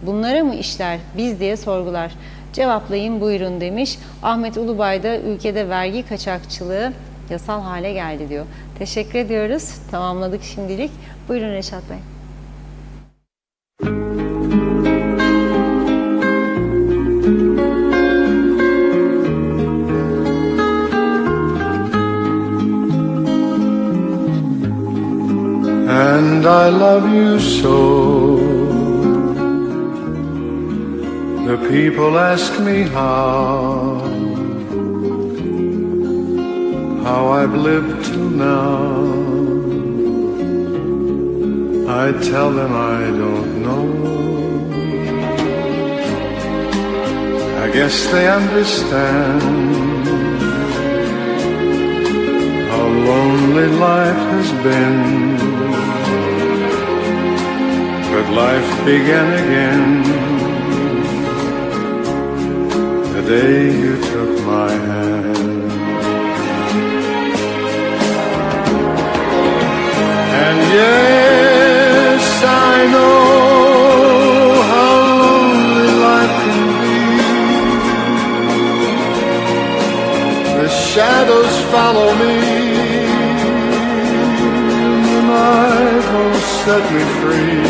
bunlara mı işler biz diye sorgular. Cevaplayın buyurun demiş. Ahmet Ulubay da ülkede vergi kaçakçılığı yasal hale geldi diyor. Teşekkür ediyoruz. Tamamladık şimdilik. Buyurun Reşat Bey. And I love you so. The people ask me how I've lived till now. I tell them I don't know. I guess they understand how lonely life has been. But life began again the day you took my hand. And yes, I know how lonely life can be. The shadows follow me, the night won't set me free.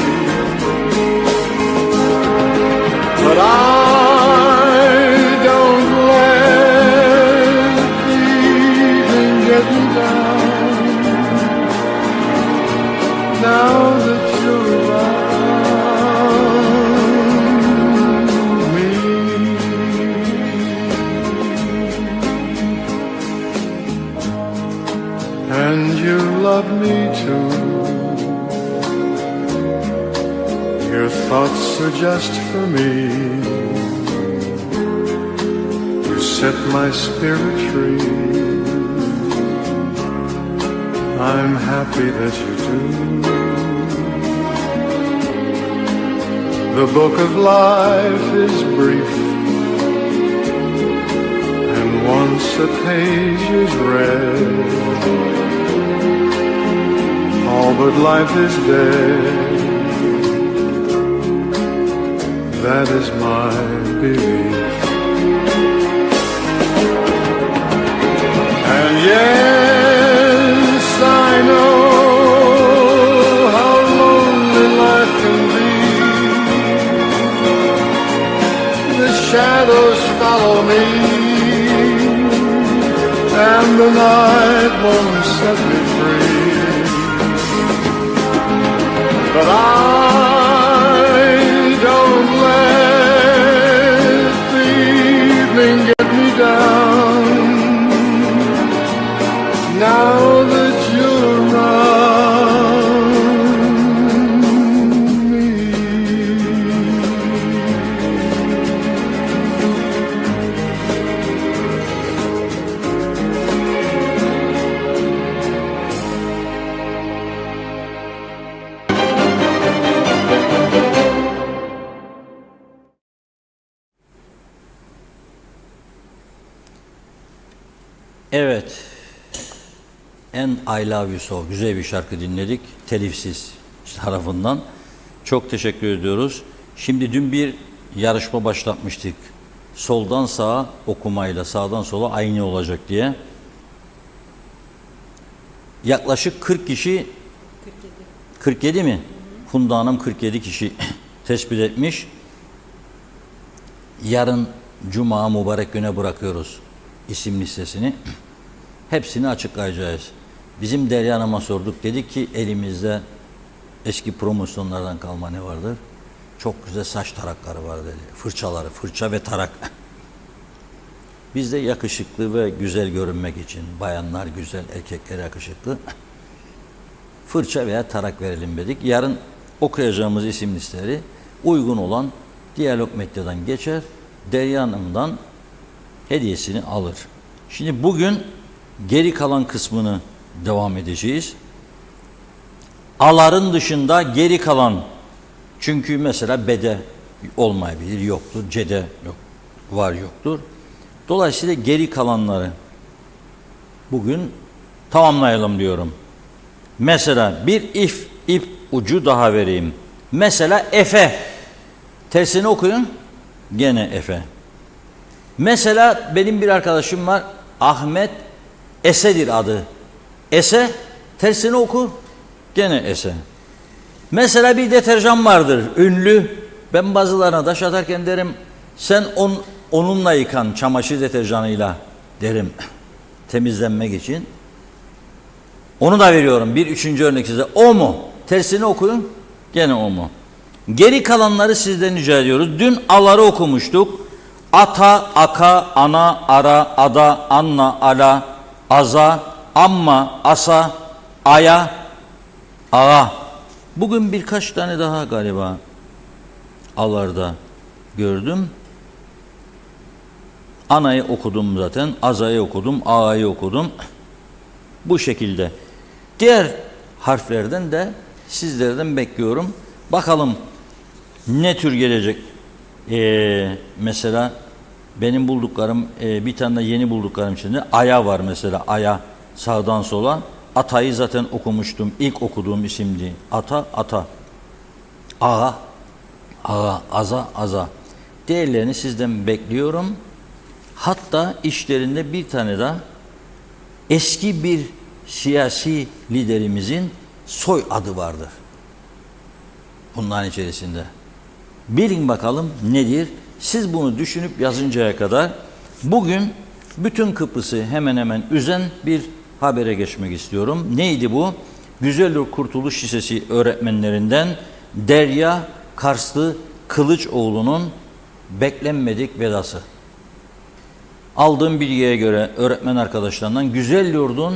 But I don't let the evening get me down. Now that you're around me, and you love me too. Your thoughts are just for me. You set my spirit free. I'm happy that you do. The book of life is brief, and once a page is read, all but life is dead. That is my belief. And yes, I know how lonely life can be. The shadows follow me, and the night won't set me free. But I don't let the evening get me down. Now that you're around me. Evet. And I Love You So. Güzel bir şarkı dinledik. Telifsiz tarafından. Çok teşekkür ediyoruz. Şimdi dün bir yarışma başlatmıştık. Soldan sağa okumayla sağdan sola aynı olacak diye. Yaklaşık 40 kişi 47 mi? Funda Hanım 47 kişi tespit etmiş. Yarın Cuma mübarek güne bırakıyoruz isim listesini. Hepsini açıklayacağız. Bizim Derya Hanım'a sorduk. Dedik ki elimizde eski promosyonlardan kalma ne vardır? Çok güzel saç tarakları var dedi. Fırçaları, fırça ve tarak. Biz de yakışıklı ve güzel görünmek için, bayanlar güzel, erkekler yakışıklı, fırça veya tarak verelim dedik. Yarın okuyacağımız isim listeleri uygun olan Diyalog Medya'dan geçer, Derya Hanım'dan hediyesini alır. Şimdi bugün geri kalan kısmını devam edeceğiz. Aların dışında geri kalan, çünkü mesela bede olmayabilir, yoktur, cede yok, var yoktur. Dolayısıyla geri kalanları bugün tamamlayalım diyorum. Mesela bir ip ucu daha vereyim. Mesela Efe Tersini okuyun, gene Efe. Mesela benim bir arkadaşım var, Ahmet Ese'dir adı. Ese, tersini oku, gene Ese. Mesela bir deterjan vardır, ünlü. Ben bazılarına taş atarken derim, sen onunla yıkan, çamaşır deterjanıyla derim, temizlenmek için. Onu da veriyorum, bir üçüncü örnek size. O mu? Tersini okuyun, gene o mu? Geri kalanları sizden rica ediyoruz. Dün aları okumuştuk. Ata, aka, ana, ara, ada, anna, ala, aza, amma, asa, aya, ağa. Bugün birkaç tane daha galiba alarda gördüm. Anayı okudum zaten, azayı okudum, ağayı okudum. Bu şekilde. Diğer harflerden de sizlerden bekliyorum. Bakalım ne tür gelecek. Mesela benim bulduklarım, bir tane de yeni bulduklarım içinde aya var mesela. Aya, sağdan sola. Atayı zaten okumuştum. İlk okuduğum isimdi. Ata, ata. Ağa, ağa, aza, aza. Diğerlerini sizden bekliyorum. Hatta işlerinde bir tane daha eski bir siyasi liderimizin soy adı vardır. Bunların içerisinde. Bilin bakalım nedir? Siz bunu düşünüp yazıncaya kadar bugün bütün Kıbrıs'ı hemen hemen üzen bir habere geçmek istiyorum. Neydi bu? Güzelyurt Kurtuluş Lisesi öğretmenlerinden Derya Karslı Kılıçoğlu'nun beklenmedik vedası. Aldığım bilgiye göre öğretmen arkadaşlarından Güzelyurt'un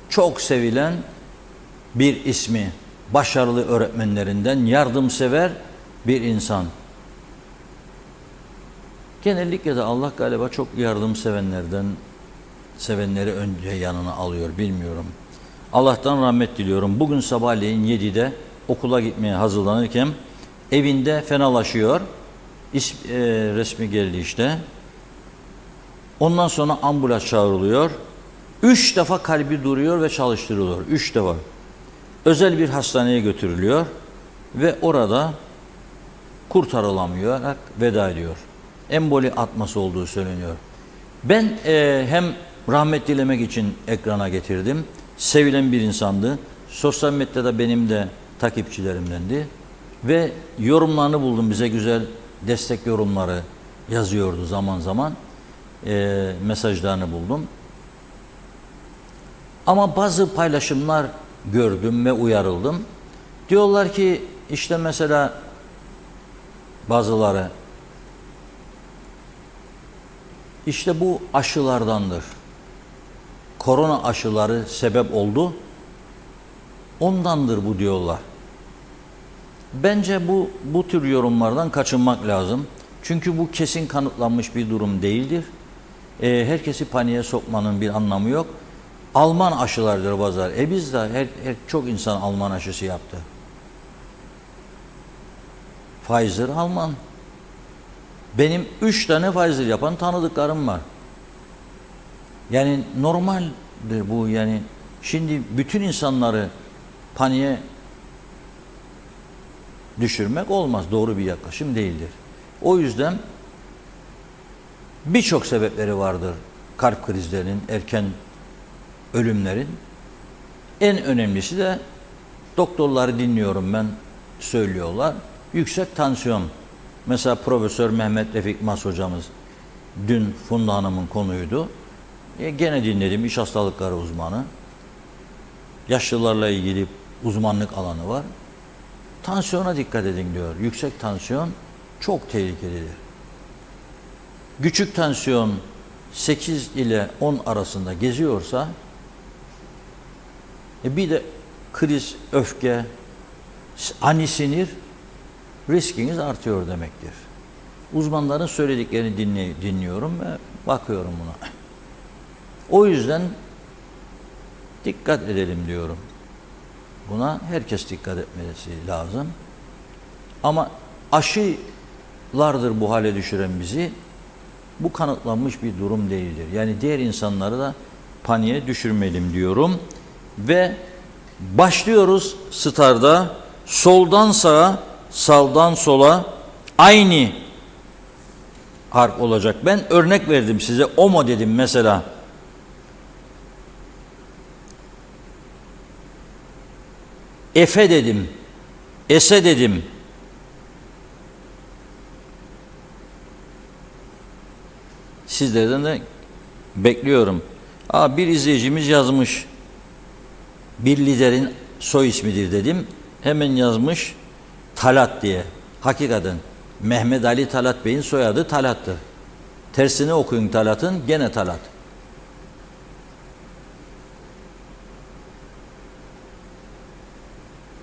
çok sevilen bir ismi, başarılı öğretmenlerinden, yardımsever bir insan. Genellikle de Allah galiba çok sevenleri önce yanına alıyor, bilmiyorum. Allah'tan rahmet diliyorum. Bugün sabahleyin 7'de okula gitmeye hazırlanırken evinde fenalaşıyor. Resmi geldi işte. Ondan sonra ambulans çağrılıyor. 3 defa kalbi duruyor ve çalıştırılıyor. 3 defa. Özel bir hastaneye götürülüyor ve orada kurtarılamıyor, veda ediyor. Emboli atması olduğu söyleniyor. Ben hem rahmet dilemek için ekrana getirdim. Sevilen bir insandı. Sosyal medyada benim de takipçilerimdendi. Ve yorumlarını buldum. Bize güzel destek yorumları yazıyordu zaman zaman. Mesajlarını buldum. Ama bazı paylaşımlar gördüm ve uyarıldım. Diyorlar ki işte mesela bazıları işte bu aşılardandır. Korona aşıları sebep oldu. Ondandır bu diyorlar. Bence bu tür yorumlardan kaçınmak lazım. Çünkü bu kesin kanıtlanmış bir durum değildir. Herkesi paniğe sokmanın bir anlamı yok. Alman aşılardır bazıları. Biz de çok insan Alman aşısı yaptı. Pfizer Alman. Benim 3 tane Pfizer yapan tanıdıklarım var. Yani normaldir bu, yani şimdi bütün insanları paniğe düşürmek olmaz. Doğru bir yaklaşım değildir. O yüzden birçok sebepleri vardır kalp krizlerinin, erken ölümlerin. En önemlisi de doktorları dinliyorum ben, söylüyorlar. Yüksek tansiyon. Mesela Profesör Mehmet Refik Mas hocamız dün Funda Hanım'ın konuydu. Gene dinledim, iç hastalıkları uzmanı. Yaşlılarla ilgili uzmanlık alanı var. Tansiyona dikkat edin diyor. Yüksek tansiyon çok tehlikelidir. Küçük tansiyon 8 ile 10 arasında geziyorsa bir de kriz, öfke, ani sinir, riskiniz artıyor demektir. Uzmanların söylediklerini dinliyorum ve bakıyorum buna. O yüzden dikkat edelim diyorum. Buna herkes dikkat etmesi lazım. Ama aşılardır bu hale düşüren bizi. Bu kanıtlanmış bir durum değildir. Yani diğer insanları da paniğe düşürmeyelim diyorum. Ve başlıyoruz starda. Soldan sağa, sağdan sola, Aynı harf olacak. Ben örnek verdim size. Omo dedim mesela. Efe dedim. Ese dedim. Sizlerden de bekliyorum. Bir izleyicimiz yazmış. Bir liderin soy ismidir dedim. Hemen yazmış Talat diye. Hakikaten Mehmet Ali Talat Bey'in soyadı Talat'tır. Tersini okuyun Talat'ın, gene Talat.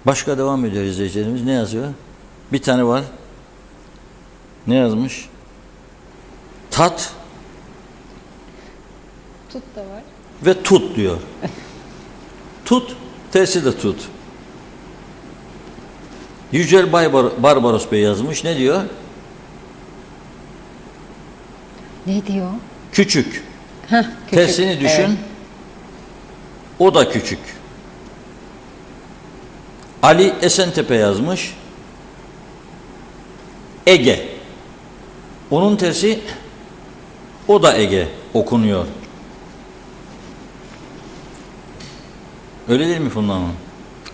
Başka devam ediyor izleyicilerimiz. Ne yazıyor? Bir tane var. Ne yazmış? Tat Tut da var. ve tut diyor. Tut, tersi de tut. Yücel Barbaros Bey yazmış. Ne diyor? Ne diyor? Küçük. Heh, küçük. Tersini düşün. Evet. O da küçük. Ali Esentepe yazmış. Ege. Onun tersi o da Ege okunuyor. Öyle değil mi Funda Hanım?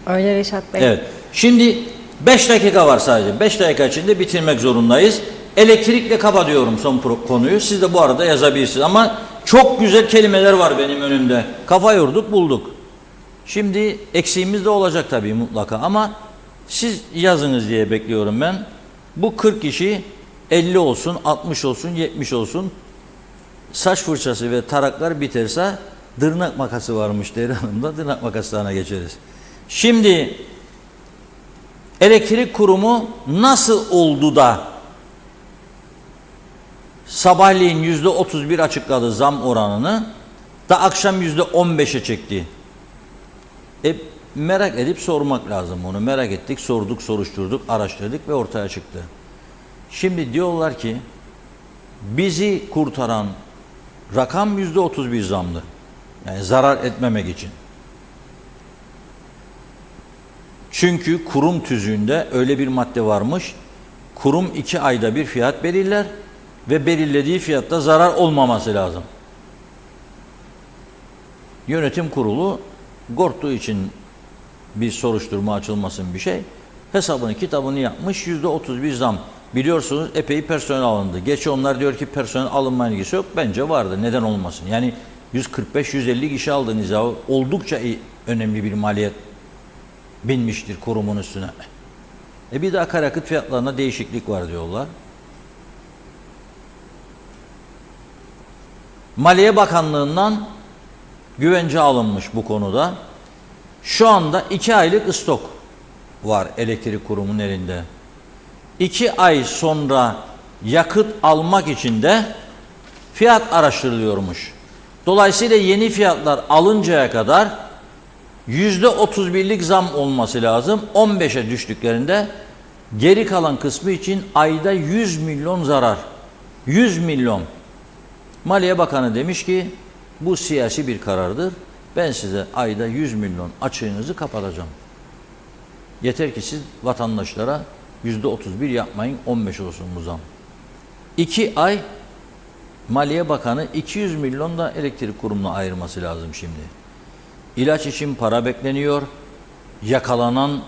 Öyle Reşat Bey. Evet. Şimdi 5 dakika var sadece. 5 dakika içinde bitirmek zorundayız. Elektrikle kapatıyorum son konuyu. Siz de bu arada yazabilirsiniz. Ama çok güzel kelimeler var benim önümde. Kafa yorduk, bulduk. Şimdi eksiğimiz de olacak tabii mutlaka ama siz yazınız diye bekliyorum ben. Bu 40 kişi 50 olsun, 60 olsun, 70 olsun. Saç fırçası ve taraklar biterse tırnak makası varmış Değerli Hanım'da. Tırnak makaslarına geçeriz. Şimdi elektrik kurumu nasıl oldu da sabahleyin %31 açıkladı zam oranını da akşam %15'e çekti? Merak edip sormak lazım onu. Merak ettik, sorduk, soruşturduk, araştırdık ve ortaya çıktı. Şimdi diyorlar ki bizi kurtaran rakam %31 zamdı. Yani zarar etmemek için. Çünkü kurum tüzüğünde öyle bir madde varmış. Kurum 2 ayda bir fiyat belirler ve belirlediği fiyatta zarar olmaması lazım. Yönetim kurulu korktuğu için bir soruşturma açılmasın bir şey. Hesabını kitabını yapmış %31 zam. Biliyorsunuz epey personel alındı. Geçi onlar diyor ki personel alınma ilgisi yok. Bence vardı. Neden olmasın? Yani 145-150 kişi aldınız ya. Oldukça önemli bir maliyet binmiştir kurumun üstüne. Bir de akaryakıt fiyatlarına değişiklik var diyorlar. Maliye Bakanlığı'ndan güvence alınmış bu konuda. Şu anda 2 aylık stok var elektrik kurumunun elinde. 2 ay sonra yakıt almak için de fiyat araştırılıyormuş. Dolayısıyla yeni fiyatlar alıncaya kadar %31'lik zam olması lazım. 15'e düştüklerinde geri kalan kısmı için ayda 100 milyon zarar. 100 milyon. Maliye Bakanı demiş ki bu siyasi bir karardır. Ben size ayda 100 milyon açığınızı kapatacağım. Yeter ki siz vatandaşlara %31 yapmayın, 15 olsun bu zam. 2 ay Maliye Bakanı 200 milyon da elektrik kurumuna ayırması lazım şimdi. İlaç için para bekleniyor. Yakalanan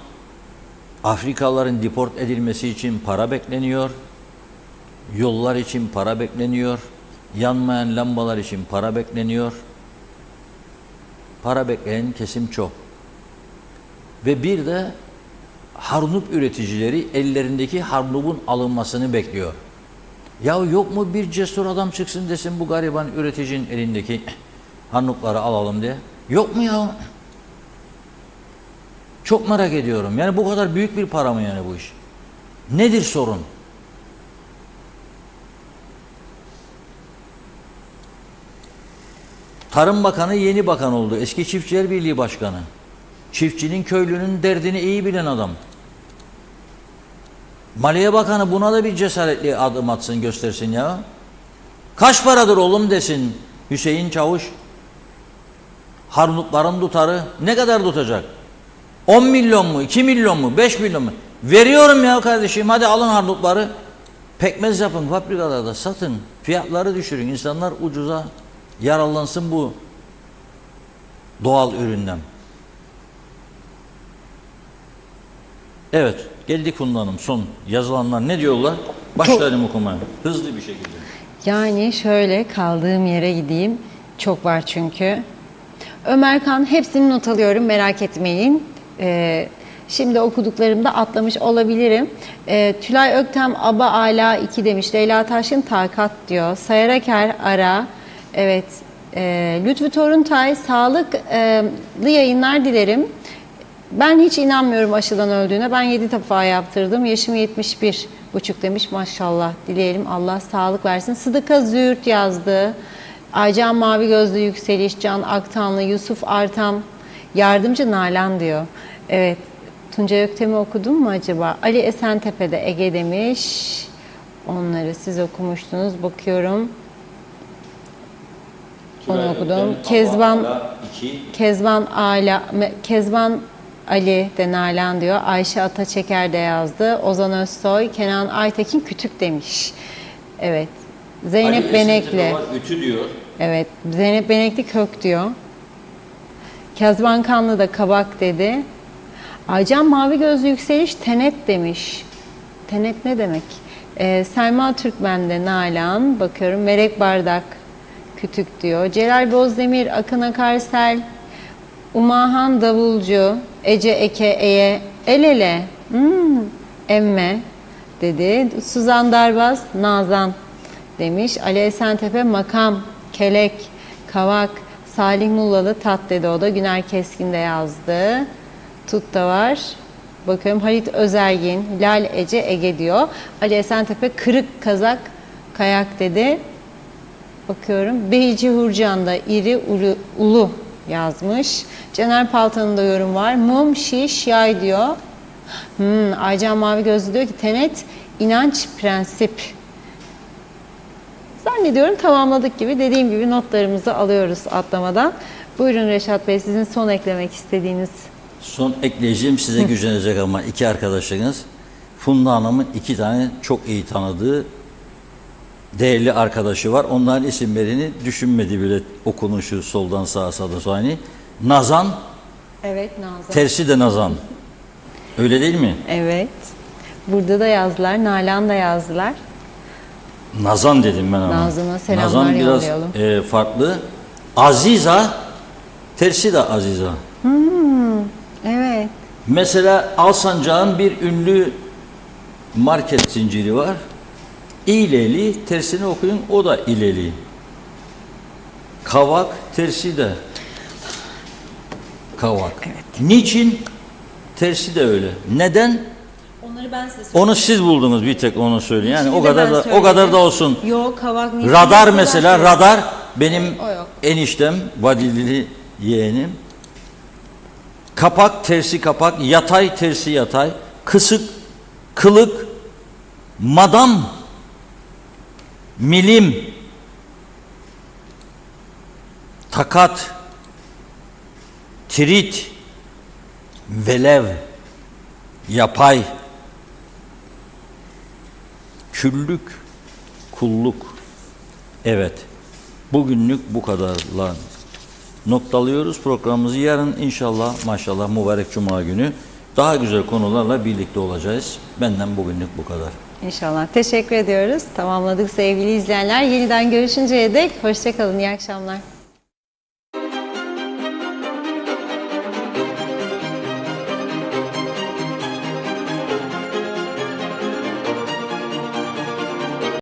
Afrikalıların deport edilmesi için para bekleniyor. Yollar için para bekleniyor. Yanmayan lambalar için para bekleniyor. Para bekleyen kesim çok. Ve bir de harnup üreticileri ellerindeki harnubun alınmasını bekliyor. Ya yok mu bir cesur adam çıksın desin bu gariban üreticinin elindeki harnupları alalım diye. Yok mu ya? Çok merak ediyorum. Yani bu kadar büyük bir para mı yani bu iş? Nedir sorun? Tarım Bakanı yeni bakan oldu. Eski Çiftçiler Birliği Başkanı. Çiftçinin, köylünün derdini iyi bilen adam. Maliye Bakanı buna da bir cesaretli adım atsın, göstersin ya. Kaç paradır oğlum desin Hüseyin Çavuş. Harnupların tutarı ne kadar tutacak? 10 milyon mu, 2 milyon mu, 5 milyon mu? Veriyorum ya kardeşim, hadi alın harnupları. Pekmez yapın, fabrikalarda satın. Fiyatları düşürün. İnsanlar ucuza yararlansın bu doğal üründen. Evet, geldik Funda Hanım. Son yazılanlar ne diyorlar? Başlayalım okumaya. Hızlı bir şekilde. Yani şöyle kaldığım yere gideyim. Çok var çünkü. Ömer Kan, hepsini not alıyorum, merak etmeyin. Şimdi okuduklarımda atlamış olabilirim. Tülay Öktem Aba Ala 2 demiş. Leyla Taşkın Takat diyor. Sayaraker Ara. Evet. Lütfü Toruntay, sağlıklı yayınlar dilerim. Ben hiç inanmıyorum aşıdan öldüğüne. Ben 7 defa yaptırdım. Yaşım 71,5 demiş. Maşallah. Dileyelim Allah sağlık versin. Sıdıka Züğürt yazdı. Aycan Mavi Gözlü Yükseliş, Can Aktanlı, Yusuf Artam, Yardımcı Nalan diyor. Evet. Tuncay Öktem'i okudun mu acaba? Ali Esentepe'de Ege demiş. Onları siz okumuştunuz. Bakıyorum. Onu okudum. Kezban Ali de Nalan diyor. Ayşe Ataçeker de yazdı. Ozan Özsoy, Kenan Aytekin Kütük demiş. Evet. Zeynep Benekli. Ütü diyor. Evet. Zeynep Benekli Kök diyor. Kezban Kanlı da Kabak dedi. Aycan Mavi Gözlü Yükseliş Tenet demiş. Tenet ne demek? Selma Türkmen de Nalan. Bakıyorum. Melek Bardak Kütük diyor. Celal Bozdemir, Akın Akarsel, Umahan Davulcu, Ece Eke Eye, El Ele, Emme dedi. Suzan Darbaz, Nazan demiş. Ali Esentepe, Makam, Kelek, Kavak, Salih Mullalı, Tat dedi o da. Güner Keskin de yazdı. Tut da var. Bakıyorum Halit Özergin, Lal Ece Ege diyor. Ali Esentepe, Kırık Kazak, Kayak dedi. Bakıyorum. Beyci Hurcan da iri ulu yazmış. Caner Paltan'ın da yorum var. Mum, şiş, yay diyor. Aycan Mavi Gözlü diyor ki Tenet, inanç, prensip. Zannediyorum tamamladık gibi. Dediğim gibi notlarımızı alıyoruz atlamadan. Buyurun Reşat Bey, sizin son eklemek istediğiniz. Son ekleyeceğim size gücenecek ama iki arkadaşınız. Funda Hanım'ın 2 tane çok iyi tanıdığı değerli arkadaşı var. Onların isimlerini düşünmedi bile, okunuşu soldan sağa sağda sola. Nazan, Evet, Nazan. tersi de Nazan. Öyle değil mi? Evet. Burada da yazdılar. Nalan da yazdılar. Nazan dedim ben ama. Nazan'a selamlar Nazan biraz yollayalım. farklı. Aziza, tersi de Aziza. Evet. Mesela Alsancak'ın bir ünlü market zinciri var. İleli, tersini okuyun, o da İleli. Kavak, tersi de Kavak. Evet. Niçin? Tersi de öyle. Neden? Onları ben size Onu siz buldunuz, bir tek onu söyleyin. Yani Şimdi o de kadar ben da o söyledim. kadar da olsun. Yok, Kavak Niçin Radar de mesela, ben radar benim O yok. eniştem, Vadilili yeğenim. Kapak, tersi kapak, yatay, tersi yatay, kısık, kılık, madam, milim, takat, tirit, velev, yapay, küllük, kulluk. Evet, bugünlük bu kadarla noktalıyoruz programımızı. Yarın inşallah maşallah mübarek cuma günü daha güzel konularla birlikte olacağız. Benden bugünlük bu kadar. İnşallah. Teşekkür ediyoruz. Tamamladık sevgili izleyenler. Yeniden görüşünceye dek hoşça kalın. İyi akşamlar.